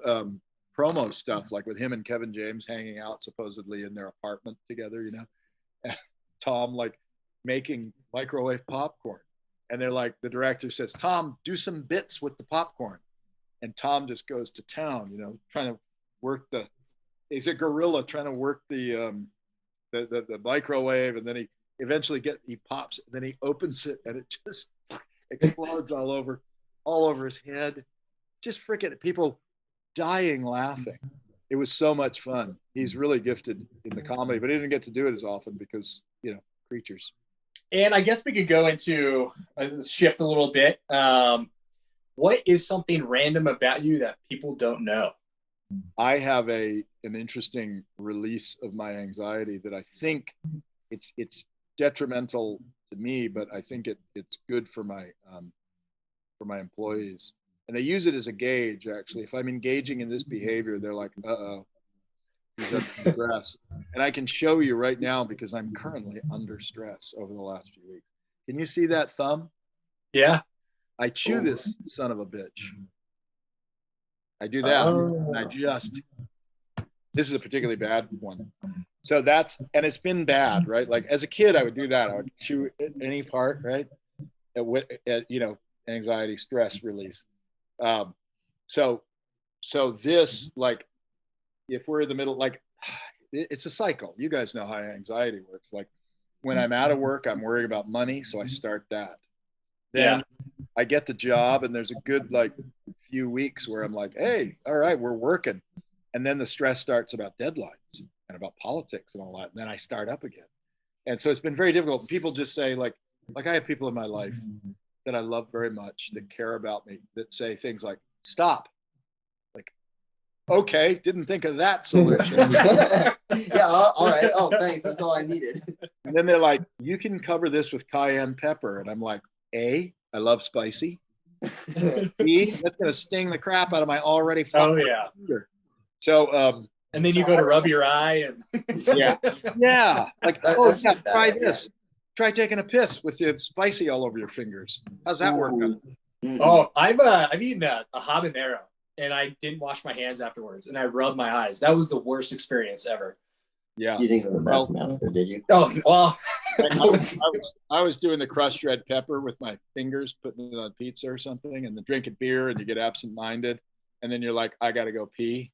promo stuff, like with him and Kevin James hanging out supposedly in their apartment together, you know, and Tom like making microwave popcorn. And they're like, the director says, Tom, do some bits with the popcorn. And Tom just goes to town, you know, trying to work he's a gorilla trying to work the microwave. And then he eventually he pops, and then he opens it and it just explodes all over his head. Just freaking people dying laughing. It was so much fun. He's really gifted in the comedy, but he didn't get to do it as often because, you know, creatures. And I guess we could go into shift a little bit. What is something random about you that people don't know? I have an interesting release of my anxiety that I think it's detrimental to me, but I think it's good for my employees. And they use it as a gauge, actually. If I'm engaging in this behavior, they're like, uh-oh, he's under stress. And I can show you right now because I'm currently under stress over the last few weeks. Can you see that thumb? Yeah. I chew this son of a bitch. I do that. And this is a particularly bad one. So and it's been bad, right? Like as a kid, I would do that. I would chew any part, right? You know, anxiety, stress release. So this, like, if we're in the middle, like, it's a cycle. You guys know how anxiety works. Like when I'm out of work, I'm worrying about money. So I start that. Then I get the job and there's a good, like, few weeks where I'm like, hey, all right, we're working. And then the stress starts about deadlines and about politics and all that. And then I start up again. And so it's been very difficult. People just say, like I have people in my life that I love very much that care about me that say things like, stop. Like, okay, didn't think of that solution. Yeah, all right. Oh, thanks. That's all I needed. And then they're like, you can cover this with cayenne pepper. And I'm like, A, I love spicy. B, that's going to sting the crap out of my already fucking finger. So, and then you go to rub your eye and yeah. Like, try this. Try taking a piss with the spicy all over your fingers. How's that work? Oh, I've eaten a habanero and I didn't wash my hands afterwards and I rubbed my eyes. That was the worst experience ever. Yeah. You didn't go to the bathroom after, did you? Oh, well. I was doing the crushed red pepper with my fingers, putting it on pizza or something, and then drinking beer, and you get absent-minded, and then you're like, I got to go pee.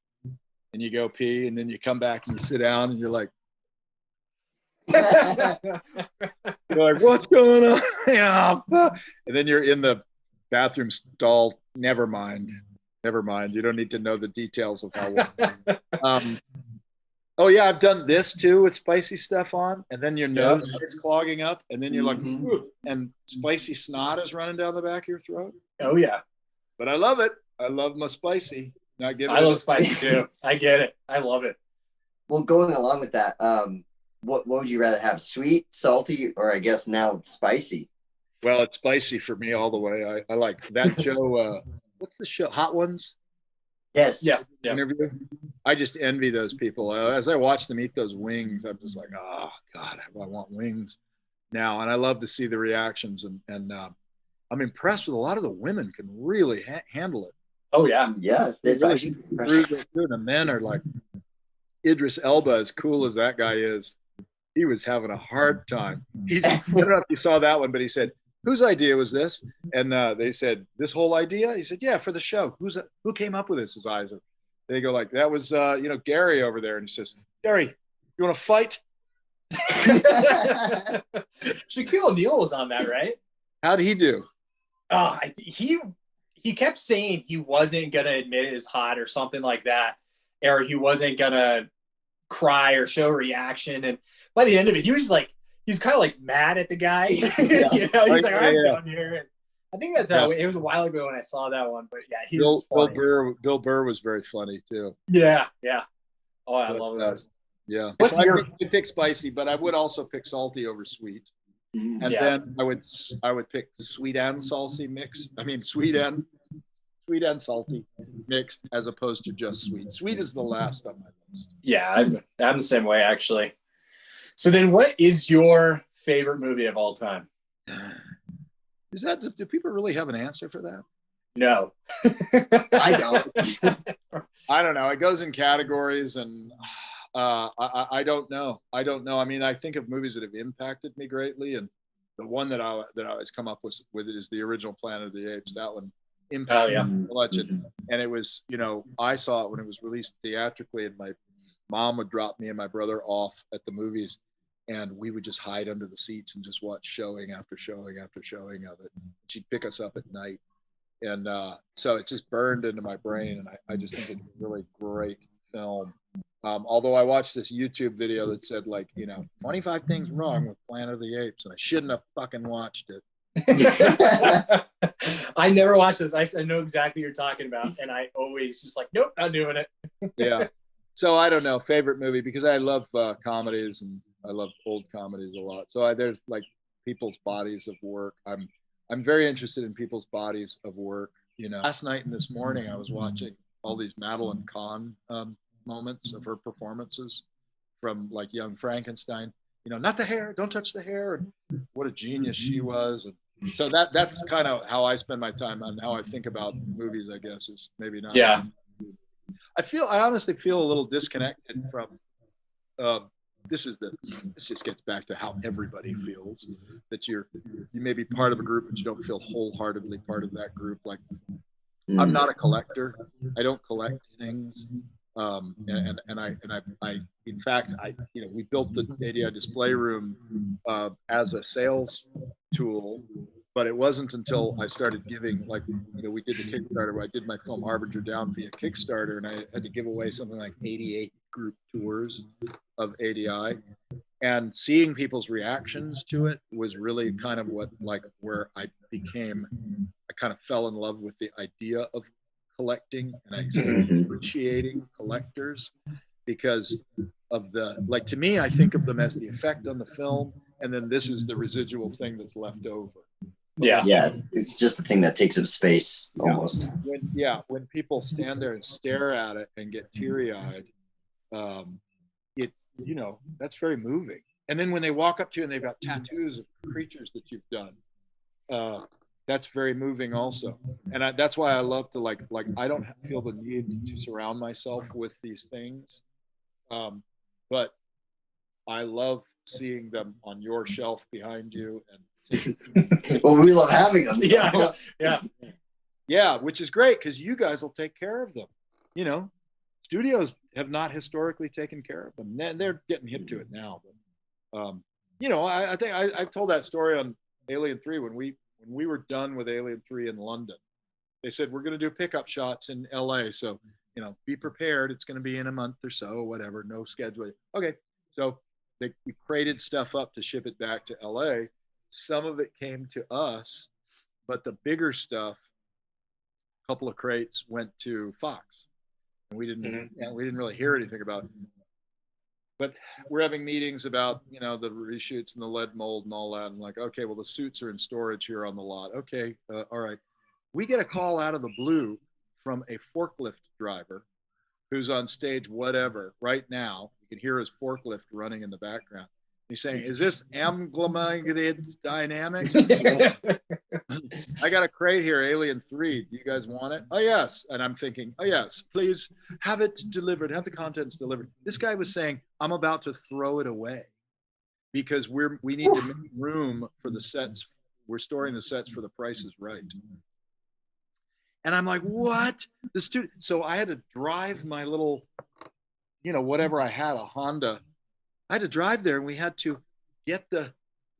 And you go pee, and then you come back and you sit down, and you're like, what's going on? Yeah. And then you're in the bathroom stall. Never mind. You don't need to know the details of how. Oh yeah, I've done this too with spicy stuff on, and then your nose starts clogging up, and then you're like, and spicy snot is running down the back of your throat. Oh yeah. But I love it. I love my spicy. I love spicy too. I get it. I love it. Well, going along with that, what would you rather have? Sweet, salty, or I guess now spicy? Well, it's spicy for me all the way. I like that show. What's the show? Hot Ones? Yes. Yeah. Interview. I just envy those people. As I watch them eat those wings, I'm just like, oh God, I want wings now. And I love to see the reactions. And I'm impressed with a lot of the women can really handle it. Oh yeah. Yeah. It's really actually impressive. The men are like, Idris Elba, as cool as that guy is, he was having a hard time. I don't know if you saw that one, but he said, whose idea was this? And they said, this whole idea? He said, yeah, for the show. Who came up with this? His eyes are. They go like, that was, Gary over there. And he says, Gary, you want to fight? Shaquille O'Neal was on that, right? How'd he do? He kept saying he wasn't going to admit it as hot or something like that. Or he wasn't going to cry or show reaction. And by the end of it, he was just like, he's kind of like mad at the guy. He's like, I'm done here. And I think that's how it was a while ago when I saw that one. But yeah, he's Bill Burr was very funny too. Yeah. Oh, I love those. Yeah. I would pick spicy, but I would also pick salty over sweet. And then I would pick sweet and salty mix. I mean, sweet and Sweet and salty mixed as opposed to just sweet. Sweet is the last on my list. Yeah, I'm the same way, actually. So then what is your favorite movie of all time? Is that, do people really have an answer for that? No. I don't. I don't know. It goes in categories, and I don't know. I don't know. I mean, I think of movies that have impacted me greatly, and the one that I always come up with is the original Planet of the Apes. That one impacted me so much, and it was, you know, I saw it when it was released theatrically, and my mom would drop me and my brother off at the movies, and we would just hide under the seats and just watch showing after showing after showing of it. She'd pick us up at night. And so it just burned into my brain, and I just think it's a really great film. Although I watched this YouTube video that said, like, you know, 25 things wrong with Planet of the Apes, and I shouldn't have fucking watched it. I never watched this. I know exactly what you're talking about, and I always just like, nope, not doing it. Yeah. So I don't know, favorite movie, because I love comedies, and I love old comedies a lot. So there's like people's bodies of work. I'm very interested in people's bodies of work. You know, last night and this morning, I was watching all these Madeline Kahn moments of her performances from like Young Frankenstein. You know, not the hair, don't touch the hair, and what a genius she was. And so that's kind of how I spend my time, and how I think about movies, I guess, is maybe not. Yeah. I honestly feel a little disconnected from. This just gets back to how everybody feels, that you may be part of a group, but you don't feel wholeheartedly part of that group. Like, I'm not a collector. I don't collect things. And I in fact, you know, we built the ADI display room as a sales tool, but it wasn't until I started giving, like, you know, we did the Kickstarter where I did my film Harbinger Down via Kickstarter, and I had to give away something like 88 group tours of ADI, and seeing people's reactions to it was really kind of where I kind of fell in love with the idea of collecting, and I started appreciating collectors because of like, to me, I think of them as the effect on the film, and then this is the residual thing that's left over. Yeah. Yeah, it's just the thing that takes up space almost. When people stand there and stare at it and get teary-eyed, you know, that's very moving. And then when they walk up to you and they've got tattoos of creatures that you've done, that's very moving also. And that's why I love to like I don't feel the need to surround myself with these things, but I love seeing them on your shelf behind you. And well, we love having them. So. Yeah, which is great, because you guys will take care of them. You know, studios have not historically taken care of them. They're getting hip to it now. But you know, I think I told that story on Alien 3 when we were done with Alien 3 in London. They said, we're going to do pickup shots in LA, so, you know, be prepared. It's going to be in a month or so, whatever. No schedule. Okay, so we crated stuff up to ship it back to LA. Some of it came to us, but the bigger stuff, a couple of crates, went to Fox. And we didn't really hear anything about it. But we're having meetings about, you know, the reshoots and the lead mold and all that. And like, okay, well, the suits are in storage here on the lot. Okay, all right. We get a call out of the blue from a forklift driver who's on stage, whatever, right now. You can hear his forklift running in the background. He's saying, is this amalgamated dynamics? I got a crate here, Alien 3. Do you guys want it? Oh, yes. And I'm thinking, oh, yes, please have it delivered. Have the contents delivered. This guy was saying, I'm about to throw it away because we need to make room for the sets. We're storing the sets for The Price is Right. And I'm like, what? So I had to drive my little, you know, whatever I had, a Honda. I had to drive there, and we had to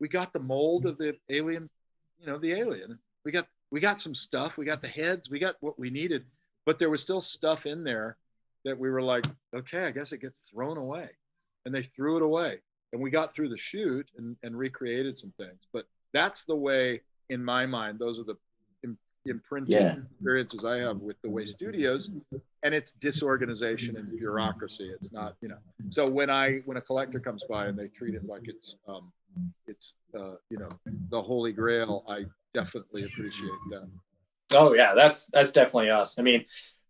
we got the mold of the alien, you know, the alien. We got some stuff. We got the heads. We got what we needed, but there was still stuff in there that we were like, okay, I guess it gets thrown away. And they threw it away. And we got through the shoot and recreated some things. But that's the way, in my mind, those are the imprinted experiences I have with the way studios, and it's disorganization and bureaucracy. It's not, you know. So when a collector comes by and they treat it like it's you know, the Holy Grail, I definitely appreciate that. Oh yeah, that's definitely us. I mean,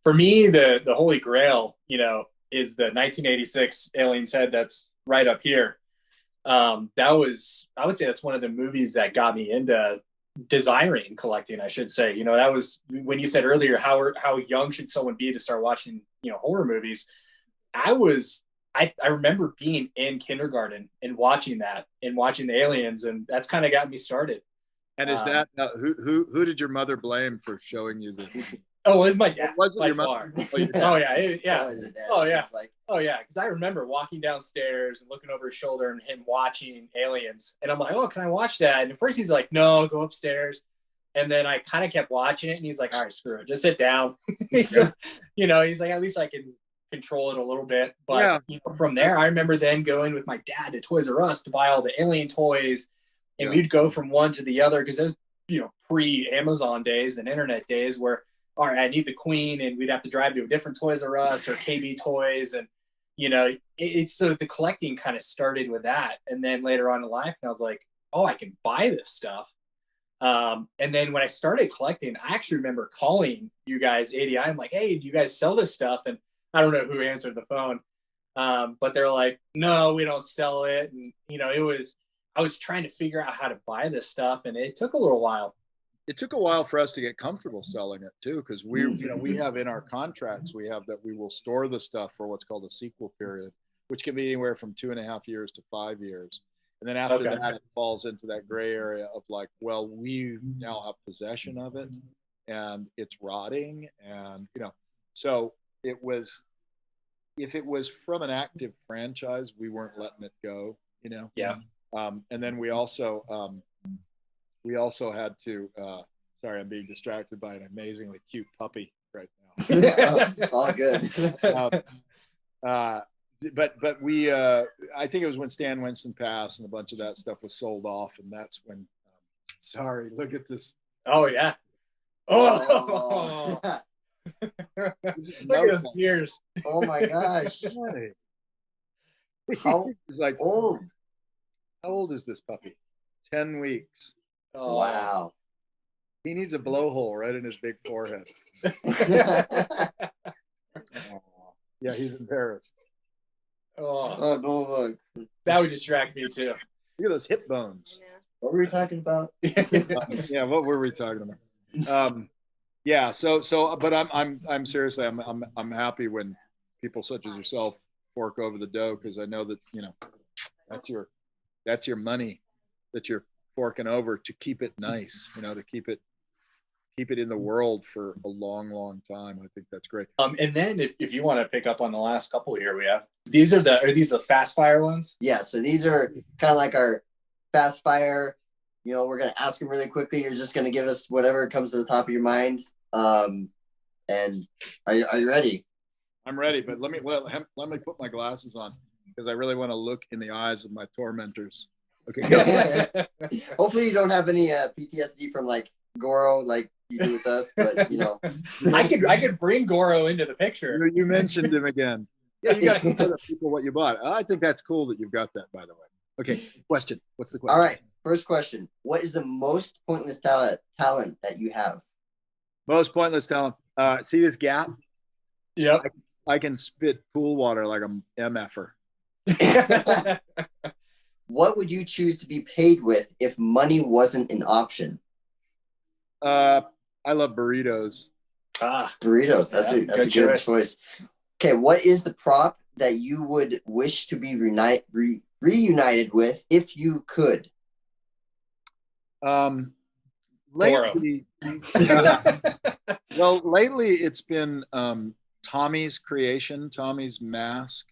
for me, the holy grail, is the 1986 Alien's Head that's right up here. That was, I would say, that's one of the movies that got me into desiring collecting, I should say. That was when you said earlier how young should someone be to start watching horror movies. I remember being in kindergarten and watching that and watching the aliens, and that's kind of got me started. And is that who did your mother blame for showing you this? Oh, it was my dad. Was it by your far. mother? Oh, your dad. Oh yeah, yeah. Oh yeah. Like. Oh yeah, because I remember walking downstairs and looking over his shoulder and him watching Aliens, and I'm like, "Oh, can I watch that?" And at first he's like, "No, go upstairs." And then I kind of kept watching it, and he's like, "All right, screw it, just sit down." He's like, at least I can control it a little bit. But from there, I remember then going with my dad to Toys R Us to buy all the Alien toys, and we'd go from one to the other because there's pre-Amazon days and internet days where, all right, I need the Queen, and we'd have to drive to a different Toys R Us or KB Toys, and it's so the collecting kind of started with that, and then later on in life, and I was like, oh, I can buy this stuff. And then when I started collecting, I actually remember calling you guys, ADI. I'm like, hey, do you guys sell this stuff? And I don't know who answered the phone, but they're like, no, we don't sell it. And I was trying to figure out how to buy this stuff, and it took a little while. It took a while for us to get comfortable selling it too, because we have in our contracts, we have that we will store the stuff for what's called a sequel period, which can be anywhere from 2.5 years to 5 years. And then after that, it falls into that gray area of like, well, we now have possession of it and it's rotting. And, so it was, if it was from an active franchise, we weren't letting it go, Yeah. And then we also had to, sorry, I'm being distracted by an amazingly cute puppy right now. It's all good. But we, I think it was when Stan Winston passed and a bunch of that stuff was sold off. And that's when, sorry, look at this. Oh, yeah. Oh, look at those ears. Oh my gosh. How like old? How old is this puppy? 10 weeks. Oh. Wow. He needs a blowhole right in his big forehead. Yeah, he's embarrassed. Oh, no, look. That would distract me too. Look at those hip bones. What were we talking about? Yeah, what were we talking about? Yeah, so, but I'm seriously, I'm happy when people such as yourself fork over the dough, because I know that that's your money that you're forking over to keep it nice, to keep it in the world for a long time. I think that's great. And then if you want to pick up on the last couple here we have, are these the fast fire ones? Yeah, so these are kind of like our fast fire. We're gonna ask them really quickly. You're just gonna give us whatever comes to the top of your mind. And are you ready? I'm ready, but let me put my glasses on because I really want to look in the eyes of my tormentors. Okay. Hopefully you don't have any PTSD from like Goro like you do with us, but I could bring Goro into the picture. You mentioned him again. Yeah, you got to tell people what you bought. I think that's cool that you've got that, by the way. Okay, question. What's the question? All right, first question. What is the most pointless talent that you have? Most pointless talent. See this gap? Yep. I can spit pool water like I'm MFer. What would you choose to be paid with if money wasn't an option? I love burritos. Burritos. That's a good choice. Okay, what is the prop that you would wish to be reunited with if you could? Lately, lately it's been Tommy's creation, Tommy's mask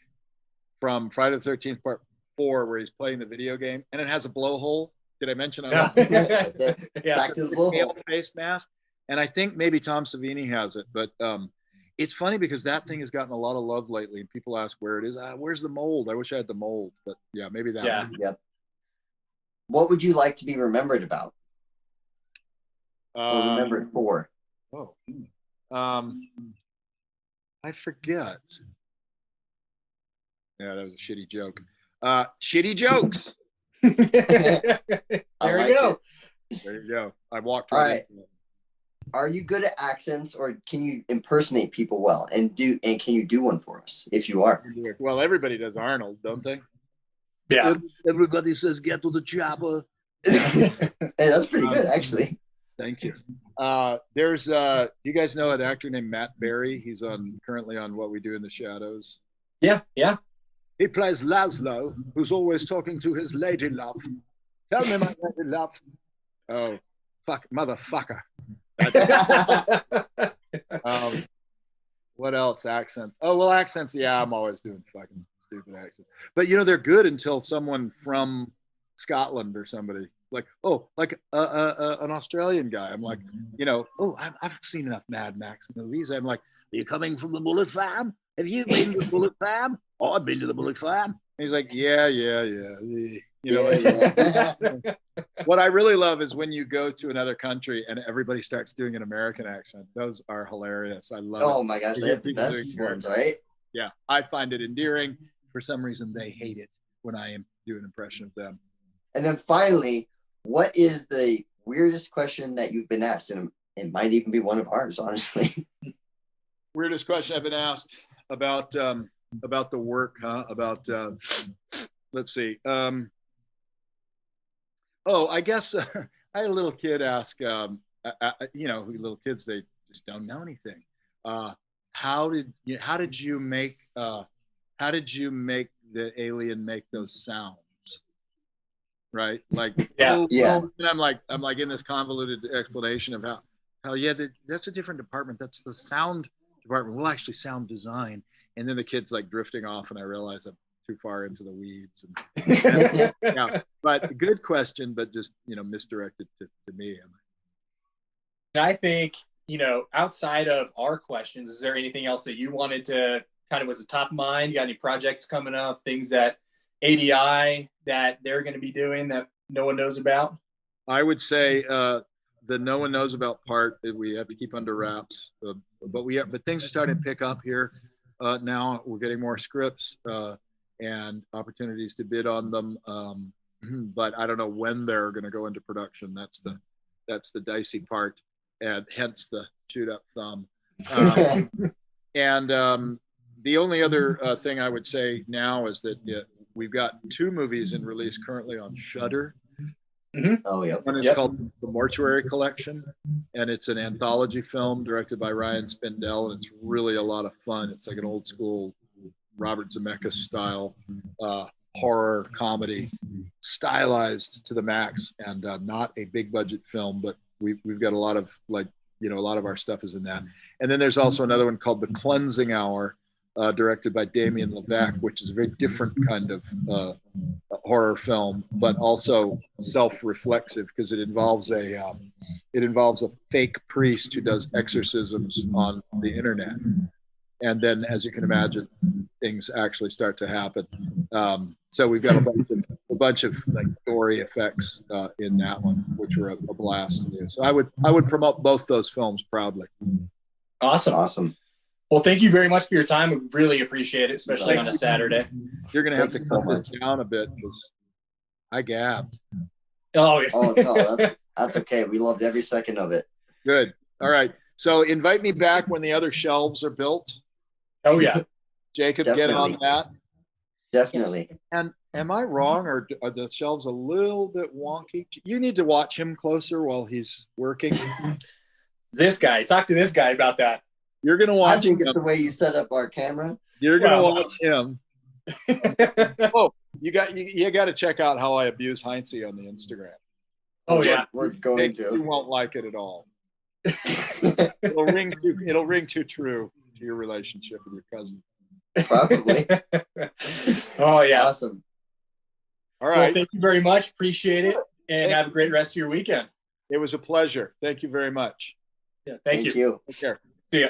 from Friday the 13th Part 4, where he's playing the video game, and it has a blowhole. Did I mention it? Back to the blowhole. Face mask. And I think maybe Tom Savini has it, but it's funny because that thing has gotten a lot of love lately, and people ask where it is. Where's the mold? I wish I had the mold, but yeah, maybe that one. Yep. What would you like to be remembered about? Or remembered for? I forget. Yeah, that was a shitty joke. Shitty jokes. There you go. There you go. I walked right into it. are you good at accents, or can you impersonate people well? And can you do one for us if you are? Well, everybody does Arnold, don't they? Yeah. Everybody says get to the chopper. Hey, that's pretty good, actually. Thank you. There's you guys know an actor named Matt Berry? He's currently on What We Do in the Shadows. Yeah. He plays Laszlo, who's always talking to his lady love. Tell me, my lady love. Oh, fuck, motherfucker. What else? Accents. Oh, well, accents. Yeah, I'm always doing fucking stupid accents. But they're good until someone from Scotland or somebody like an Australian guy. I'm like, I've seen enough Mad Max movies. I'm like, are you coming from the Bullet Farm? Have you been to the Bullet Farm? Oh, I've been to the Bullet Farm. And he's like, yeah. What I really love is when you go to another country and everybody starts doing an American accent. Those are hilarious. I love it. Oh my gosh, they have the best ones, right? Yeah, I find it endearing. For some reason, they hate it when I do an impression of them. And then finally, what is the weirdest question that you've been asked? And it might even be one of ours, honestly. Weirdest question I've been asked about the work, huh? Let's see. I guess I had a little kid ask, little kids, they just don't know anything. How did you make the alien make those sounds? Right? Like, yeah. And I'm like in this convoluted explanation of how that's a different department. That's the sound department. Well, actually sound design. And then the kid's like drifting off and I realize I'm too far into the weeds. And, yeah, but good question, but just, misdirected to me. I think, outside of our questions, is there anything else that you wanted to kind of was the top of mind? You got any projects coming up, things that ADI that they're going to be doing that no one knows about? I would say the no one knows about part that we have to keep under wraps, but things are starting to pick up here. Now we're getting more scripts and opportunities to bid on them, but I don't know when they're going to go into production. That's the dicey part, and hence the shoot up thumb. And the only other thing I would say now is that we've got 2 movies in release currently on Shudder. Mm-hmm. Oh, yeah. One is called The Mortuary Collection, and it's an anthology film directed by Ryan Spindell, and it's really a lot of fun. It's like an old school Robert Zemeckis style horror comedy, stylized to the max, and not a big budget film, but we've got a lot of a lot of our stuff is in that. And then there's also another one called The Cleansing Hour, directed by Damien Levesque, which is a very different kind of horror film, but also self-reflexive because it involves a fake priest who does exorcisms on the internet, and then, as you can imagine, things actually start to happen. So we've got a bunch of like gory effects in that one, which were a blast to do. So I would promote both those films proudly. Awesome. Well, thank you very much for your time. We really appreciate it, especially on a Saturday. You're going to have to cut this down a bit because I gabbed. Oh, yeah. Oh no, that's okay. We loved every second of it. Good. All right. So invite me back when the other shelves are built. Oh yeah. Jacob, Definitely. get on that. Definitely. And am I wrong, or are the shelves a little bit wonky? You need to watch him closer while he's working. Talk to this guy about that. You're going to watch I think him. it's the way you set up our camera. You're going to watch him. Oh, you got to check out how I abuse Heinze on the Instagram. Oh yeah, we're going You to. won't like it at all. It'll ring too true to your relationship with your cousin. Probably. Oh yeah. Awesome. All right. Well, thank you very much. Appreciate it, and have a great rest of your weekend. It was a pleasure. Thank you very much. Yeah, thank you. you. Take care. See ya.